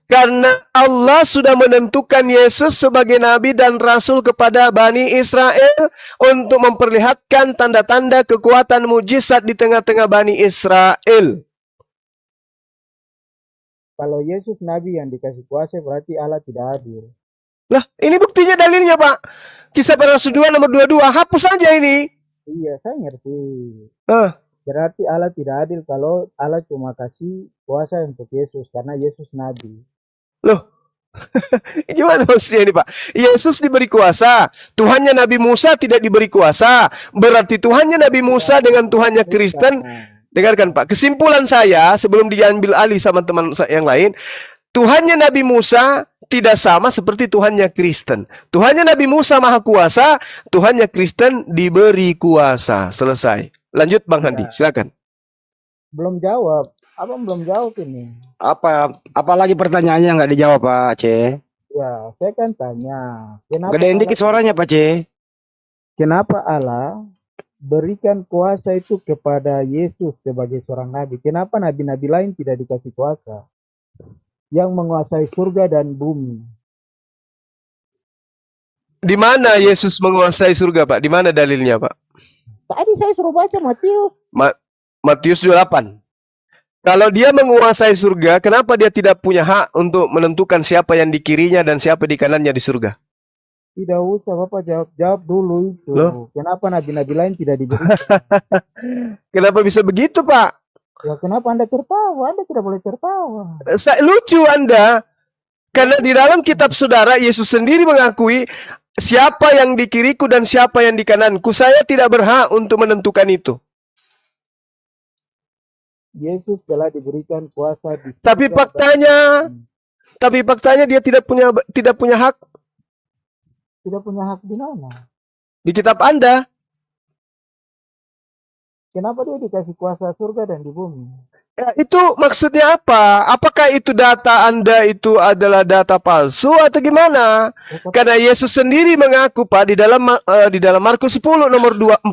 Karena Allah sudah menentukan Yesus sebagai nabi dan rasul kepada Bani Israel untuk memperlihatkan tanda-tanda kekuatan mujizat di tengah-tengah Bani Israel. Kalau Yesus nabi yang dikasih kuasa berarti Allah tidak adil. Lah, ini buktinya dalilnya, Pak. Kisah Para Rasul 2 nomor 22, hapus saja ini. Iya, saya ngerti. Berarti Allah tidak adil kalau Allah cuma kasih kuasa untuk Yesus karena Yesus nabi. Loh, gimana maksudnya ini, Pak? Yesus diberi kuasa, Tuhannya Nabi Musa tidak diberi kuasa. Berarti Tuhannya Nabi Musa dengan Tuhannya Kristen. Dengarkan, Pak, kesimpulan saya sebelum diambil alih sama teman saya yang lain, Tuhannya Nabi Musa tidak sama seperti Tuhannya Kristen. Tuhannya Nabi Musa maha kuasa, Tuhannya Kristen diberi kuasa. Selesai. Lanjut Bang Handi, silakan. Belum jawab. Abang belum jawab ini. Apalagi pertanyaannya nggak dijawab, Pak C? Ya, saya kan tanya. Gedein dikit suaranya, Pak C. Kenapa Allah berikan kuasa itu kepada Yesus sebagai seorang nabi? Kenapa nabi-nabi lain tidak dikasih kuasa? Yang menguasai surga dan bumi. Di mana Yesus menguasai surga, Pak? Di mana dalilnya, Pak? Tadi saya suruh baca Matius. Matius 28. Kalau dia menguasai surga, kenapa dia tidak punya hak untuk menentukan siapa yang di kirinya dan siapa di kanannya di surga? Tidak usah Bapak jawab dulu itu. Loh? Kenapa nabi-nabi lain tidak diberi? Kenapa bisa begitu, Pak? Ya kenapa Anda tertawa? Anda tidak boleh tertawa. Lucu Anda. Karena di dalam kitab saudara, Yesus sendiri mengakui siapa yang di kiriku dan siapa yang di kananku. Saya tidak berhak untuk menentukan itu. Yesus telah diberikan kuasa di Tapi surga faktanya dia tidak punya hak tidak punya hak di mana? di kitab Anda. Kenapa dia dikasih kuasa surga dan di bumi? Ya, itu maksudnya apa? Apakah itu data Anda itu adalah data palsu atau gimana? Karena Yesus sendiri mengaku, Pak, di dalam Markus 10 nomor 40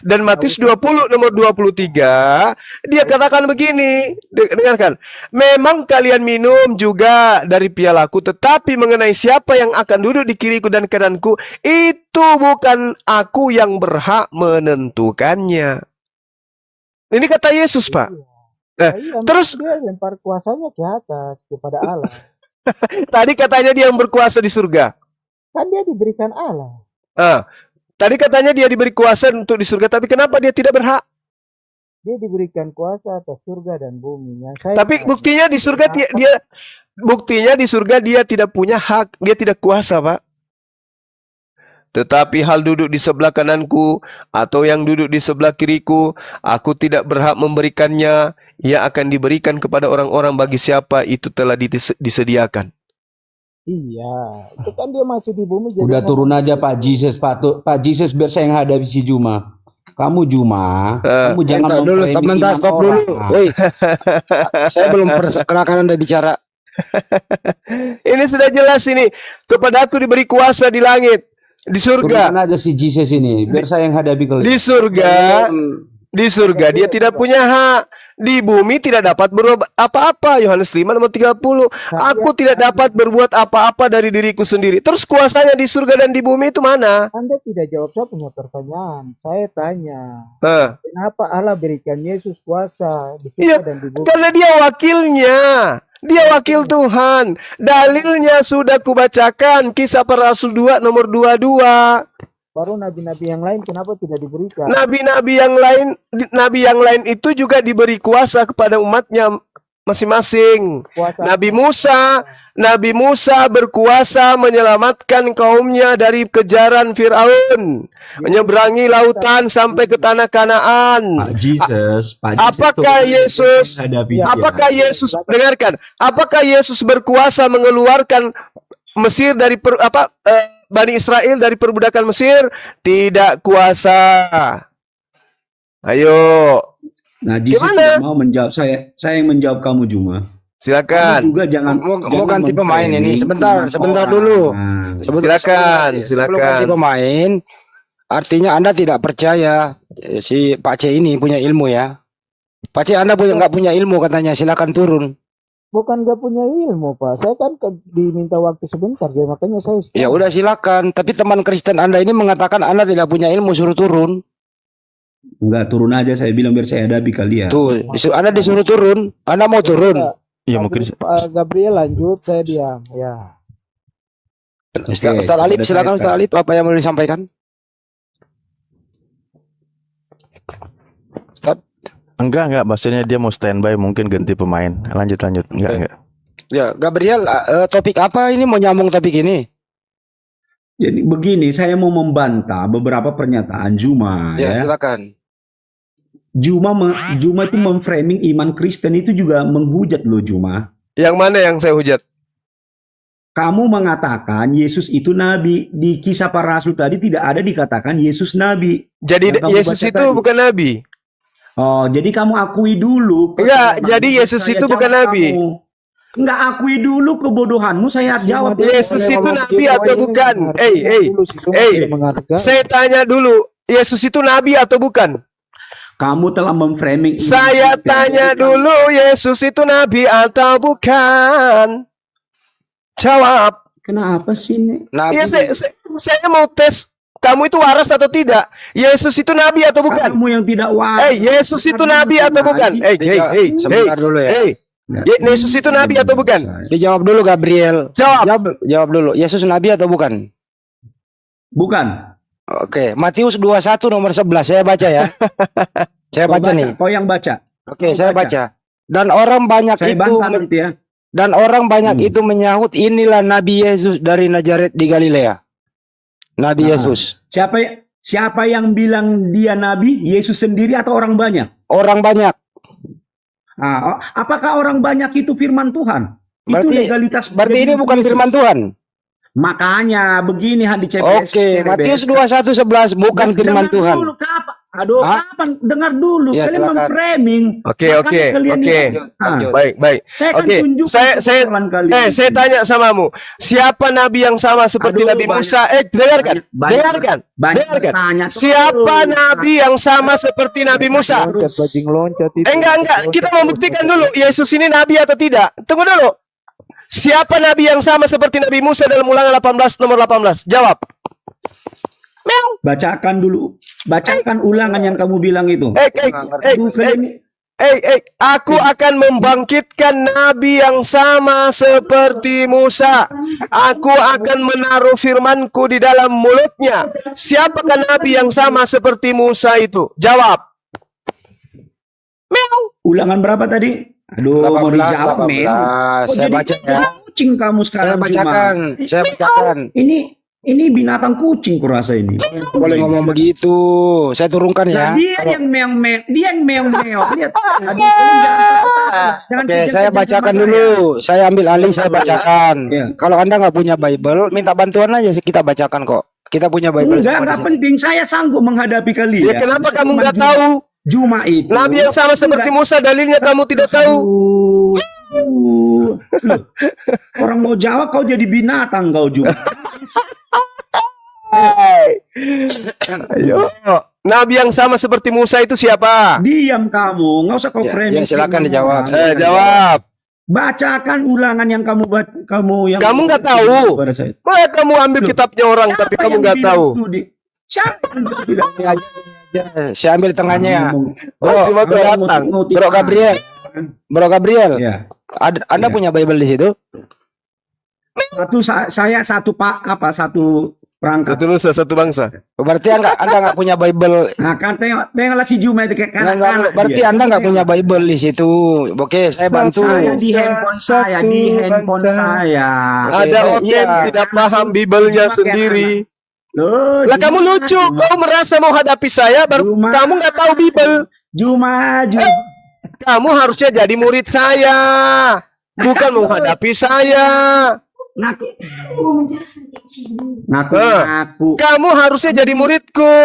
dan Matius 20 nomor 23, dia katakan begini, dengarkan. Memang kalian minum juga dari pialaku, tetapi mengenai siapa yang akan duduk di kiriku dan kananku, itu bukan aku yang berhak menentukannya. Ini kata Yesus, Pak. Terus dia lempar kuasanya ke atas kepada Allah. Tadi katanya dia yang berkuasa di surga. Kan dia diberikan Allah. Tadi katanya dia diberi kuasa untuk di surga, tapi kenapa dia tidak berhak? Dia diberikan kuasa atas surga dan bumi. Tapi buktinya di surga dia tidak punya hak, dia tidak kuasa, Pak. Tetapi hal duduk di sebelah kananku atau yang duduk di sebelah kiriku, aku tidak berhak memberikannya. Ia akan diberikan kepada orang-orang bagi siapa itu telah disediakan. Iya, itu kan dia masih di bumi. Udah turun aja Pak Jesus, Pak Jesus biar saya yang hadapi si Juma. Kamu Juma, kamu jangan dulu, stop dulu. Woi, saya belum perkenalkan Anda bicara. Ini sudah jelas ini. Kepada aku diberi kuasa di langit. Di surga. Turunan aja si Jesus ini, biar saya yang hadapi kalian. Di surga dia tidak punya hak. Di bumi tidak dapat berbuat apa-apa. Yohanes 5 nomor 30. Aku tidak dapat berbuat apa-apa dari diriku sendiri. Terus kuasanya di surga dan di bumi itu mana? Anda tidak jawab, saya punya pertanyaan. Saya tanya, kenapa Allah berikan Yesus kuasa di surga dan di bumi? Karena dia wakilnya. Dia wakil Tuhan. Dalilnya sudah kubacakan. Kisah Para Rasul 2 nomor 22. Baru nabi-nabi yang lain kenapa tidak diberikan? Nabi yang lain itu juga diberi kuasa kepada umatnya masing-masing. Nabi Musa berkuasa menyelamatkan kaumnya dari kejaran Firaun, menyeberangi lautan sampai ke tanah Kanaan. Apakah Yesus dengarkan? Apakah Yesus berkuasa mengeluarkan Mesir dari Bani Israel dari perbudakan Mesir? Tidak kuasa. Ayo. Nah, gimana? Mau menjawab saya yang menjawab kamu Juma. Silakan. Kamu juga jangan mau ganti pemain ini. Sebentar dulu. Silakan. Sebelum ganti pemain, artinya Anda tidak percaya si Pak C ini punya ilmu ya. Pak C, Anda nggak punya ilmu katanya. Silakan turun. Bukan gak punya ilmu Pak, saya kan diminta waktu sebentar, ya makanya saya Ya udah silakan, tapi teman Kristen Anda ini mengatakan Anda tidak punya ilmu, suruh turun. Enggak, turun aja saya bilang biar saya hadapi kalian. Tuh, Anda disuruh turun, Anda mau turun. Iya mungkin Gabriel lanjut, saya diam ya. Ustaz Alip, silakan Ustaz Alip, apa yang mau disampaikan? Ustaz? Enggak, maksudnya dia mau standby, mungkin ganti pemain. Lanjut. Enggak. Ya, Gabriel, topik apa ini, mau nyambung topik ini? Jadi begini, saya mau membantah beberapa pernyataan Juma. Ya, silakan. Juma itu memframing iman Kristen itu juga menghujat loh Juma. Yang mana yang saya hujat? Kamu mengatakan Yesus itu nabi. Di Kisah Para Rasul tadi tidak ada dikatakan Yesus nabi. Jadi Yesus itu bukan nabi. Oh, jadi kamu akui dulu. Enggak, jadi Yesus itu bukan nabi. Enggak, akui dulu kebodohanmu, saya jawab. Yesus itu nabi atau bukan? Saya tanya dulu, Yesus itu nabi atau bukan? Kamu telah memframing. Saya tanya dulu, Yesus itu nabi atau bukan? Jawab. Kenapa sih ini? Ya, saya mau tes Kamu itu waras atau tidak? Yesus itu nabi atau bukan? Kamu yang tidak waras. Yesus itu nabi atau bukan? Sebentar dulu ya. Yesus itu nabi atau bukan? Dijawab dulu Gabriel. Jawab dulu. Yesus nabi atau bukan? Bukan. Oke, Matius 21 nomor 11 saya baca ya. Saya baca nih. Kau yang baca. Oke, saya baca. Dan orang banyak Saya itu bantah nanti ya. dan orang banyak itu menyahut, inilah Nabi Yesus dari Nazaret di Galilea. Nabi Yesus. Siapa yang bilang dia nabi? Yesus sendiri atau orang banyak? Orang banyak. Apakah orang banyak itu firman Tuhan? Itu legalitas. Berarti ini bukan firman Tuhan. Makanya begini di CPS. Oke, Matius 21:11 bukan firman Tuhan. Dulu, kapan? Kapan? Dengar dulu. Ya, kalian silakan. memframing. Oke. Baik. Saya kan tunjukkan kalian. Saya tanya samamu, siapa nabi yang sama seperti Nabi Musa? Dengarkan. Siapa nabi yang sama seperti Nabi Musa? Enggak. Kita membuktikan dulu Yesus ini nabi atau tidak. Tunggu dulu. Siapa nabi yang sama seperti Nabi Musa dalam Ulangan 18 nomor 18? Jawab. Bacakan dulu. Bacakan ulangan yang kamu bilang itu. Aku akan membangkitkan nabi yang sama seperti Musa. Aku akan menaruh firmanku di dalam mulutnya. Siapakah nabi yang sama seperti Musa itu? Jawab. Ulangan berapa tadi? Aduh, mau dijawab, Saya baca ya. Kucing kamu sekarang. Saya bacakan. Ini binatang kucing kurasa ini. Boleh ngomong begitu. Saya turunkan ya. Nah, dia yang meong. Lihat. Oke, saya bacakan dulu. Saya ambil alih, saya bacakan. Kalau Anda nggak punya Bible, minta bantuan aja, kita bacakan kok. Kita punya Bible. Enggak penting. Saya sanggup menghadapi kalian. Ya, kenapa kamu nggak tahu? Juma itu. Nabi yang sama seperti Musa, dalilnya kamu tidak tahu. Orang mau jawab, kau jadi binatang kau Juma. Ayo. Nabi yang sama seperti Musa itu siapa? Diam kamu, nggak usah kau framing. Silakan dijawab. Jawab. Bacakan ulangan yang kamu nggak tahu. Kamu ambil kitabnya orang tapi kamu nggak tahu. Siapa yang bilang? Saya ambil tengahnya. Bro Gabriel. Ya. Anda punya Bible di situ? Satu perangkat. Satu nusa, satu bangsa. Berarti Anda nggak punya Bible. Nah, kan tengoklah si Juma itu kayak kanak-kanak. Berarti Anda nggak punya Bible di situ. Oke, saya bantu. Saya di handphone saya. Ada orang yang tidak paham Bible-nya sendiri. Lah kamu lucu, kau merasa mau hadapi saya, baru kamu nggak tahu Bible. Juma. Kamu harusnya jadi murid saya, bukan menghadapi saya. Ngaku. Kamu harusnya jadi muridku.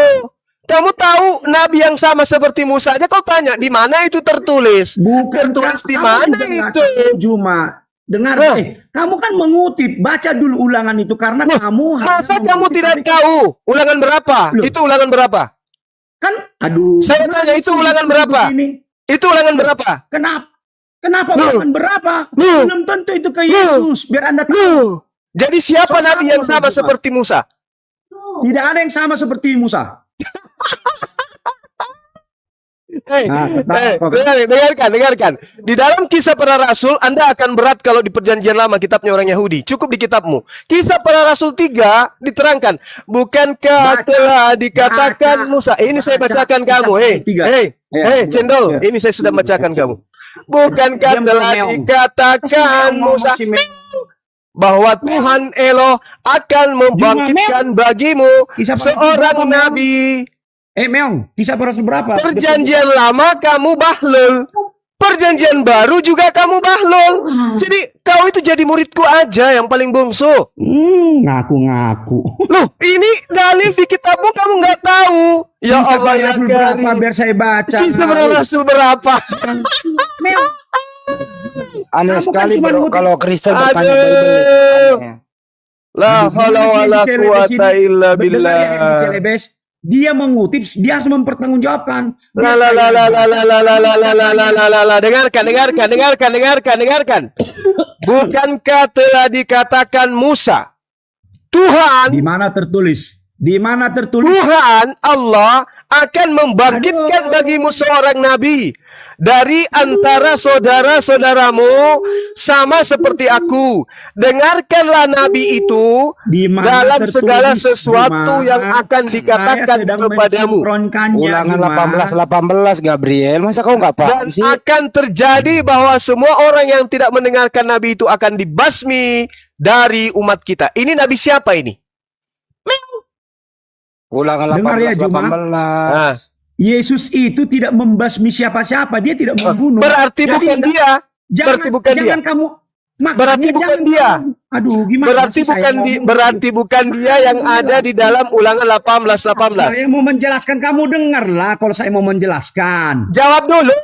Kamu tahu nabi yang sama seperti Musa aja kau tanya di mana itu tertulis? Bukan tertulis di mana itu? Juma. Dengar, kamu kan mengutip, baca dulu ulangan itu karena kamu. Masa kamu tidak tahu ulangan berapa? Itu ulangan berapa? Kan, aduh. Saya tanya itu ulangan berapa? Itu ulangan berapa? Kenapa ulangan berapa? Belum tentu itu ke Yesus, biar Anda tahu. Jadi siapa nabi yang sama seperti Musa? Tidak ada yang sama seperti Musa. Dengarkan. Di dalam Kisah Para Rasul, Anda akan berat kalau di Perjanjian Lama kitabnya orang Yahudi. Cukup di kitabmu. Kisah Para Rasul 3 diterangkan. Bukankah telah dikatakan Musa? Ini saya bacakan kamu. Cendol. Ini saya sudah bacakan kamu. Bukankah telah dikatakan Musa bahwa Tuhan Eloh akan membangkitkan bagimu seorang nabi. Meong, Kisah Para Rasul berapa? Perjanjian lama kamu bahlul, perjanjian baru juga kamu bahlul. Jadi kau itu jadi muridku aja yang paling bungsu. Ngaku-ngaku. Loh, ini dalil di kitabmu kamu nggak tahu. Ya Kisah Allah Para ya Rasul berapa biar saya baca. Kisah Para Rasul berapa? Meong. Aneh sekali kalau Kristen bertanya Bible. La haula wala quwata illa billah. Dia mengutip, dia harus mempertanggungjawabkan. Dengarkan. Bukankah telah dikatakan Musa, Tuhan? Di mana tertulis? Di mana tertulis? Tuhan Allah akan membangkitkan bagimu seorang nabi dari antara saudara-saudaramu sama seperti aku. Dengarkanlah nabi itu Di mana dalam tertulis, segala sesuatu Juma? yang akan dikatakan Saya sedang kepadamu. mensinkronkannya, Ulangan Juma. 18 Gabriel. Masa kau nggak Dan paham sih? akan terjadi bahwa semua orang yang tidak mendengarkan nabi itu akan dibasmi dari umat kita. Ini nabi siapa ini? Ulangan Dengar ya, 18 Juma. 18. Yesus itu tidak membasmi siapa-siapa, dia tidak membunuh. Berarti Jadi bukan enggak- dia. Jangan, Berarti bukan jangan kamu. Makanya Berarti bukan jangan dia. kamu- Aduh, gimana? Berarti sih saya bukan ngomong? berarti bukan dia yang ada di dalam Ulangan 18:18. Saya mau menjelaskan, kamu dengarlah kalau saya mau menjelaskan. Jawab dulu.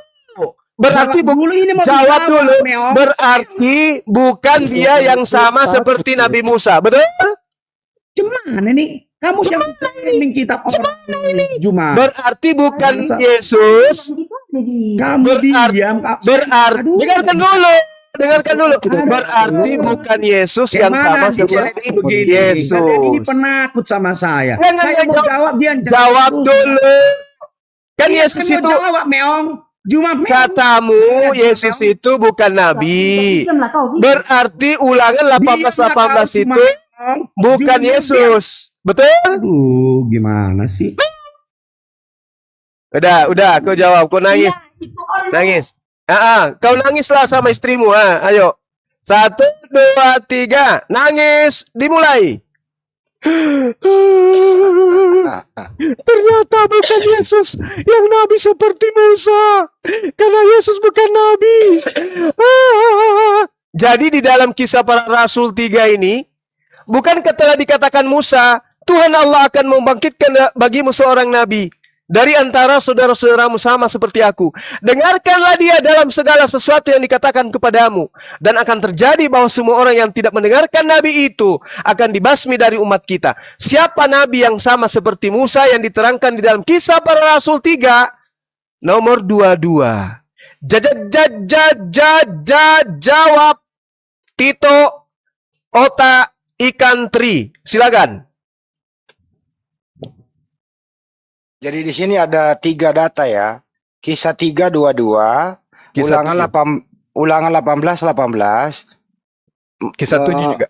Berarti Jawab dulu, ini mau jawab dijawab, dulu. Meong. Berarti bukan dia yang sama seperti Nabi Musa. Betul? Gimana nih? Kamu jangan training kitab orang Juma. Berarti bukan Yesus. Kamu berarti- diam. Berarti Aduh. dengarkan dulu. Dengarkan dulu. Berarti bukan Yesus yang sama Gimana seperti begini? Kalian ini Yesus. penakut sama saya. Jangan, Saya mau jawab. jawab, dia Jawab dulu. Kan Iya, Yesus saya mau itu jawab, Meong. Juma, Meong. katamu Yesus itu bukan nabi. Berarti Ulangan 18:18 Diam, itu Meong. bukan Juma, Yesus. Betul? Aduh, gimana sih? Udah, kau jawab, kau nangis. Nangis. Kau nangislah sama istrimu, ayo. 1, 2, 3, nangis, dimulai. Ternyata bukan Yesus yang nabi seperti Musa, karena Yesus bukan nabi. Jadi di dalam Kisah Para Rasul 3 ini, bukankah telah dikatakan Musa, Tuhan Allah akan membangkitkan bagimu seorang nabi dari antara saudara-saudaramu sama seperti aku. Dengarkanlah dia dalam segala sesuatu yang dikatakan kepadamu. Dan akan terjadi bahwa semua orang yang tidak mendengarkan nabi itu akan dibasmi dari umat kita. Siapa nabi yang sama seperti Musa yang diterangkan di dalam Kisah Para Rasul 3? Nomor 22. Jawab. Tito, Ota, Ikan Tri. Silakan. Jadi di sini ada 3 data ya. Kisah 3:22, Kisah Ulangan 18:18, Kisah 7 juga.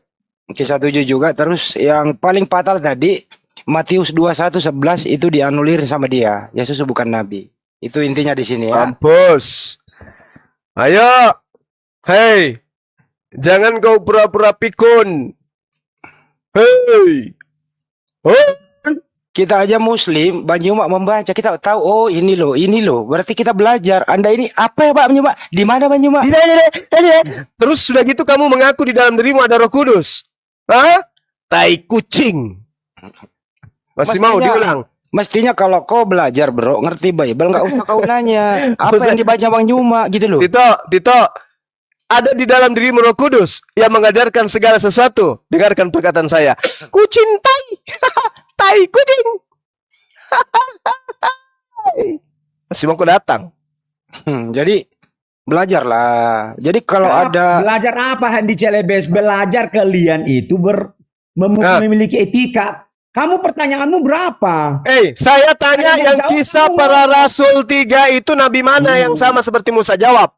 Kisah 7 juga. Terus yang paling fatal tadi Matius 21:11 itu dianulir sama dia. Yesus bukan nabi. Itu intinya di sini ya. Mampus. Ayo. Hei. Jangan kau pura-pura pikun. Hei. Oh. Kita aja muslim, Bang Juma membaca, kita tahu oh ini loh. Berarti kita belajar. Anda ini apa ya Pak Juma? Di mana Bang Juma? Terus sudah gitu kamu mengaku di dalam dirimu ada Roh Kudus. Hah? Tai kucing. Masih mau diulang? Mestinya kalau kau belajar bro, ngerti Bible, nggak usah kau nanya apa yang dibaca Bang Juma gitu loh. Tito, ada di dalam dirimu Roh Kudus yang mengajarkan segala sesuatu. Dengarkan perkataan saya. Kucintai. Tai kucing. Masih mau datang. Jadi belajarlah. Jadi kalau ada Belajar apa Handi Celebes? Belajar kalian itu memiliki etika. Kamu pertanyaanmu berapa? Saya tanya Saya yang jawab Kisah semua. Para Rasul 3 itu nabi mana yang sama seperti Musa? Jawab.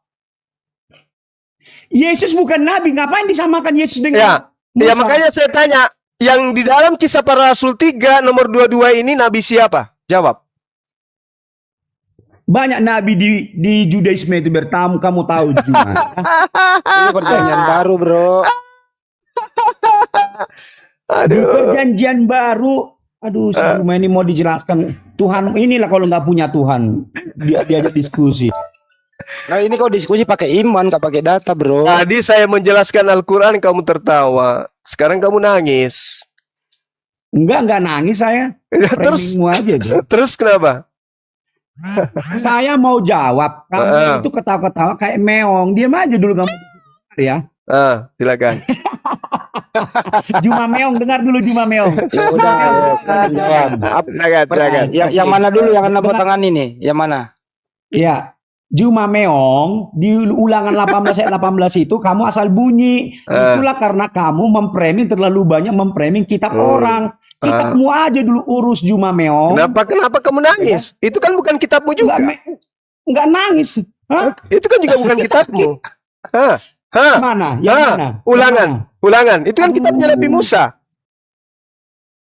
Yesus bukan nabi, ngapain disamakan Yesus dengan Ya, Musa? makanya saya tanya, yang di dalam Kisah Para Rasul 3 nomor 22 ini nabi siapa? Jawab. Banyak nabi di Judaisme itu bertamu, kamu tahu juga. ini pertanyaan baru bro. Di perjanjian baru, aduh, semua ini mau dijelaskan. Tuhan, inilah kalau nggak punya Tuhan, diajak diskusi. Nah ini kau diskusi pakai iman, gak pakai data bro. Tadi saya menjelaskan Al-Quran, kamu tertawa. Sekarang kamu nangis. Enggak nangis saya. Terus, Framingmu aja, bro. terus kenapa? Saya mau jawab, kamu itu ketawa-ketawa kayak meong. Diam aja dulu kamu. Ya. Silakan. Juma Meong, dengar dulu Juma Meong. Ya udah, silakan jawab. Silakan. Yang mana dulu yang akan potong ini? Yang mana? Ya, Juma Meong di Ulangan 18 ayat 18 itu kamu asal bunyi. Itulah karena kamu terlalu banyak memframing kitab orang. Kitabmu aja dulu urus Juma Meong. Kenapa kamu nangis? Itu kan bukan kitabmu juga. Enggak nangis. Hah? Itu kan juga bukan kitabmu. Hah? Mana? Yang mana? Ulangan. Itu kan kitabnya Nabi Musa.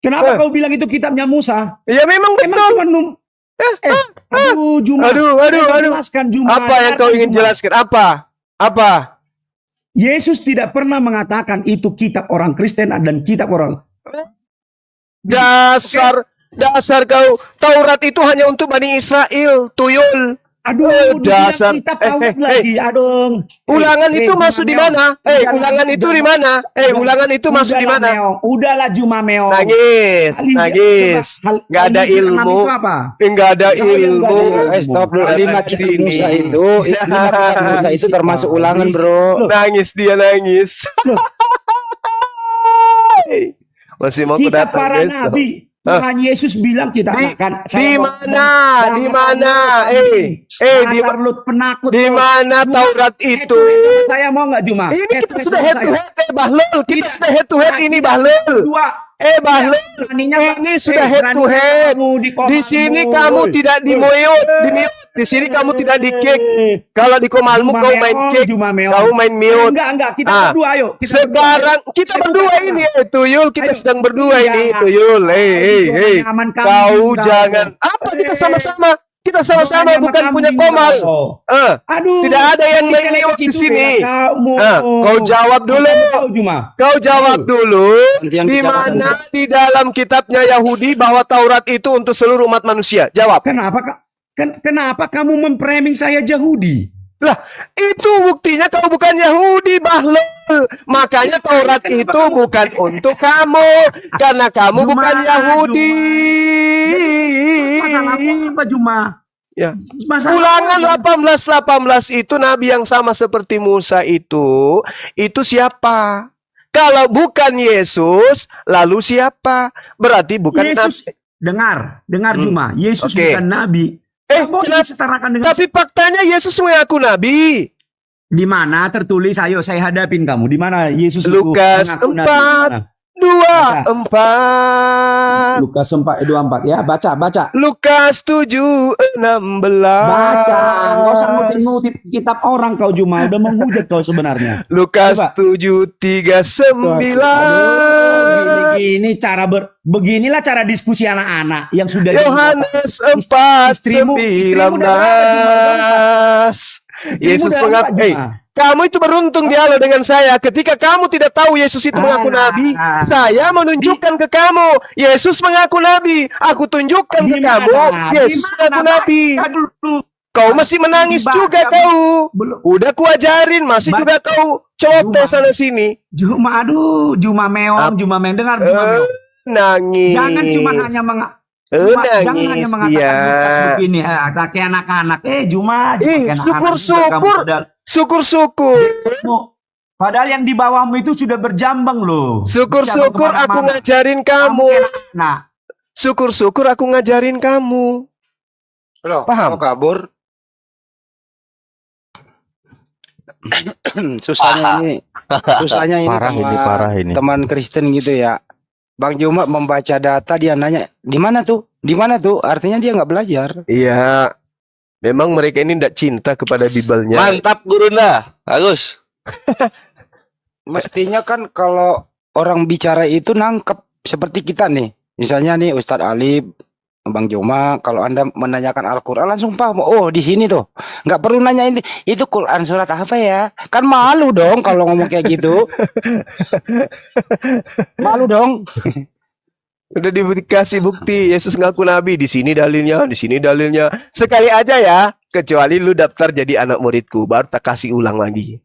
Kenapa kau bilang itu kitabnya Musa? Ya memang betul. Cuma Juma. Aduh. Jelaskan Juma. Apa yang kau ingin jelaskan? Apa? Yesus tidak pernah mengatakan itu kitab orang Kristen dan kitab orang. Dasar kau. Taurat itu hanya untuk Bani Israel, tuyul. Aduh, dasar. Kitab Taurat lagi. Aduh. Ulangan itu masuk di mana? Ulangan itu di mana? Ulangan itu masuk di mana? Udahlah Juma Meong. Nangis. Enggak ada ilmu. Enggak ada ilmu. Stop dulu. 5 kitab Musa itu 5 kitab Musa itu termasuk ulangan, Bro. Nangis dia. Masih mau Kitab datang para besok. nabi. Tuhan Yesus bilang kita makan. Di mana? Lut penakut. Di mana Taurat itu? Saya mau nggak Juma? Ini kita sudah head to head, Bahlul. Kita sudah head to head ini, Bahlul. Bahlul. Ini sudah head to head. Di sini kamu tidak di-mute. Di sini kamu tidak di-kick. Kalau di Komalmu kau main kick. Kau main mute. Enggak. Kita berdua, ayo. Sekarang kita berdua ini, Tuyul. Kita sedang berdua ini, Tuyul. Kau jangan. Apa kita sama-sama? Kita sama-sama bukan punya Komal. Aduh. Tidak ada yang main mute di sini. Kau jawab dulu. Kau jawab dulu. Di mana di dalam kitabnya Yahudi bahwa Taurat itu untuk seluruh umat manusia? Jawab. Kenapa kamu memframing saya Yahudi? Lah, itu buktinya kau bukan Yahudi, Bahlul. Makanya Taurat itu bukan untuk kamu. Karena kamu bukan Yahudi. Apa Juma? Ya. Ulangan 18 itu nabi yang sama seperti Musa itu siapa? Kalau bukan Yesus, lalu siapa? Berarti bukan Yesus. Dengar Juma. Yesus bukan nabi. Tapi faktanya Yesus mengaku nabi. Di mana tertulis? Ayo saya hadapin kamu. Di mana Yesus Lukas 4:24. Lukas 4:24 ya, baca. Lukas 7:16. Baca. Enggak usah ngutip kitab orang kau Juma, udah menghujat kau sebenarnya. Lukas 7:39. Beginilah cara diskusi anak-anak yang sudah Yohanes 4:19. Yesus mengaku, kamu itu beruntung dialog dengan saya ketika kamu tidak tahu Yesus itu mengaku nabi. Saya menunjukkan ke kamu Yesus mengaku nabi. Aku tunjukkan ke kamu Yesus mengaku nabi. Kau masih menangis juga kau. Udah kuajarin masih juga kau celoteh sana sini. Juma Meong, dengar Juma Meong. Nangis. Jangan cuma hanya jangan hanya mengatakan begini, kayak anak-anak. Juma. Syukur. Padahal yang di bawahmu itu sudah berjambang loh. Syukur aku ngajarin kamu. Syukur aku ngajarin kamu. Loh, paham? Kau kabur. Susahnya ini parah ini. Teman Kristen gitu ya. Bang Juma membaca data, dia nanya, di mana tuh? Artinya dia nggak belajar. Iya. Memang mereka ini tidak cinta kepada Bibelnya. Mantap Gurunda, bagus. Mestinya kan kalau orang bicara itu nangkep seperti kita nih. Misalnya nih Ustadz Alif, Bang Juma, kalau Anda menanyakan Al-Quran langsung paham. Oh, di sini tuh. Nggak perlu nanya itu Quran surat apa ya? Kan malu dong kalau ngomong kayak gitu. Malu dong. Udah dikasih bukti Yesus ngaku nabi, di sini dalilnya. Sekali aja ya, kecuali lu daftar jadi anak muridku, baru tak kasih ulang lagi.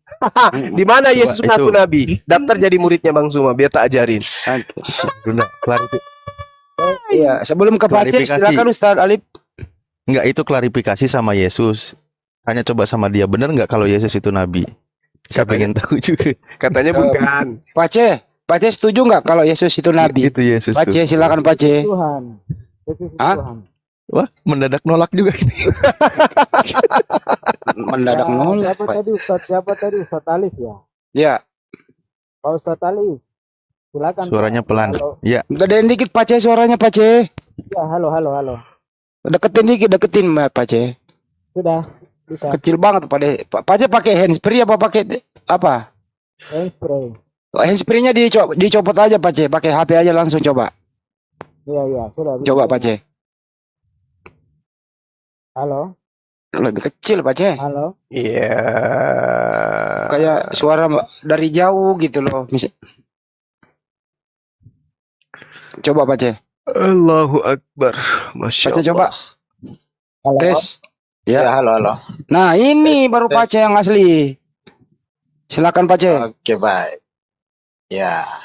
Di mana Yesus ngaku nabi? Daftar jadi muridnya Bang Zuma, biar tak ajarin. Iya, sebelum ke Pace, silakan Ustaz Alif. Enggak, itu klarifikasi sama Yesus. Hanya coba sama dia, benar nggak kalau Yesus itu nabi? Saya pengen tahu juga. Katanya bukan. Pace setuju nggak kalau Yesus itu nabi? Itu Yesus. Pace, silakan Pace. Tuhan. Hah? Wah, mendadak nolak juga ini. Mendadak nolak. Siapa tadi Ustaz Alif ya? Ya. Pak Ustaz Alif. Silakan. Suaranya Pak. pelan. Halo. Ya. Gedein dikit Pak C suaranya Pak C. Ya, halo, halo, halo. Deketin dikit, deketin Pak C. Sudah bisa. Kecil banget Pak D. Pak C pakai handsfree apa pakai apa? Handspray. Handsfree-nya dicopot aja Pak C, pakai HP aja langsung coba. Iya, iya, sudah. Bisa. Coba Pak C. Halo, Lebih kecil Pak C. halo. Iya. Kayak suara dari jauh gitu loh. Coba Pak C. Allahu Akbar. Masya Pak C coba. Halo. Tes. Ya. halo, halo. Nah, ini baru Pak C yang asli. Silakan Pak C. Oke, baik. Ya.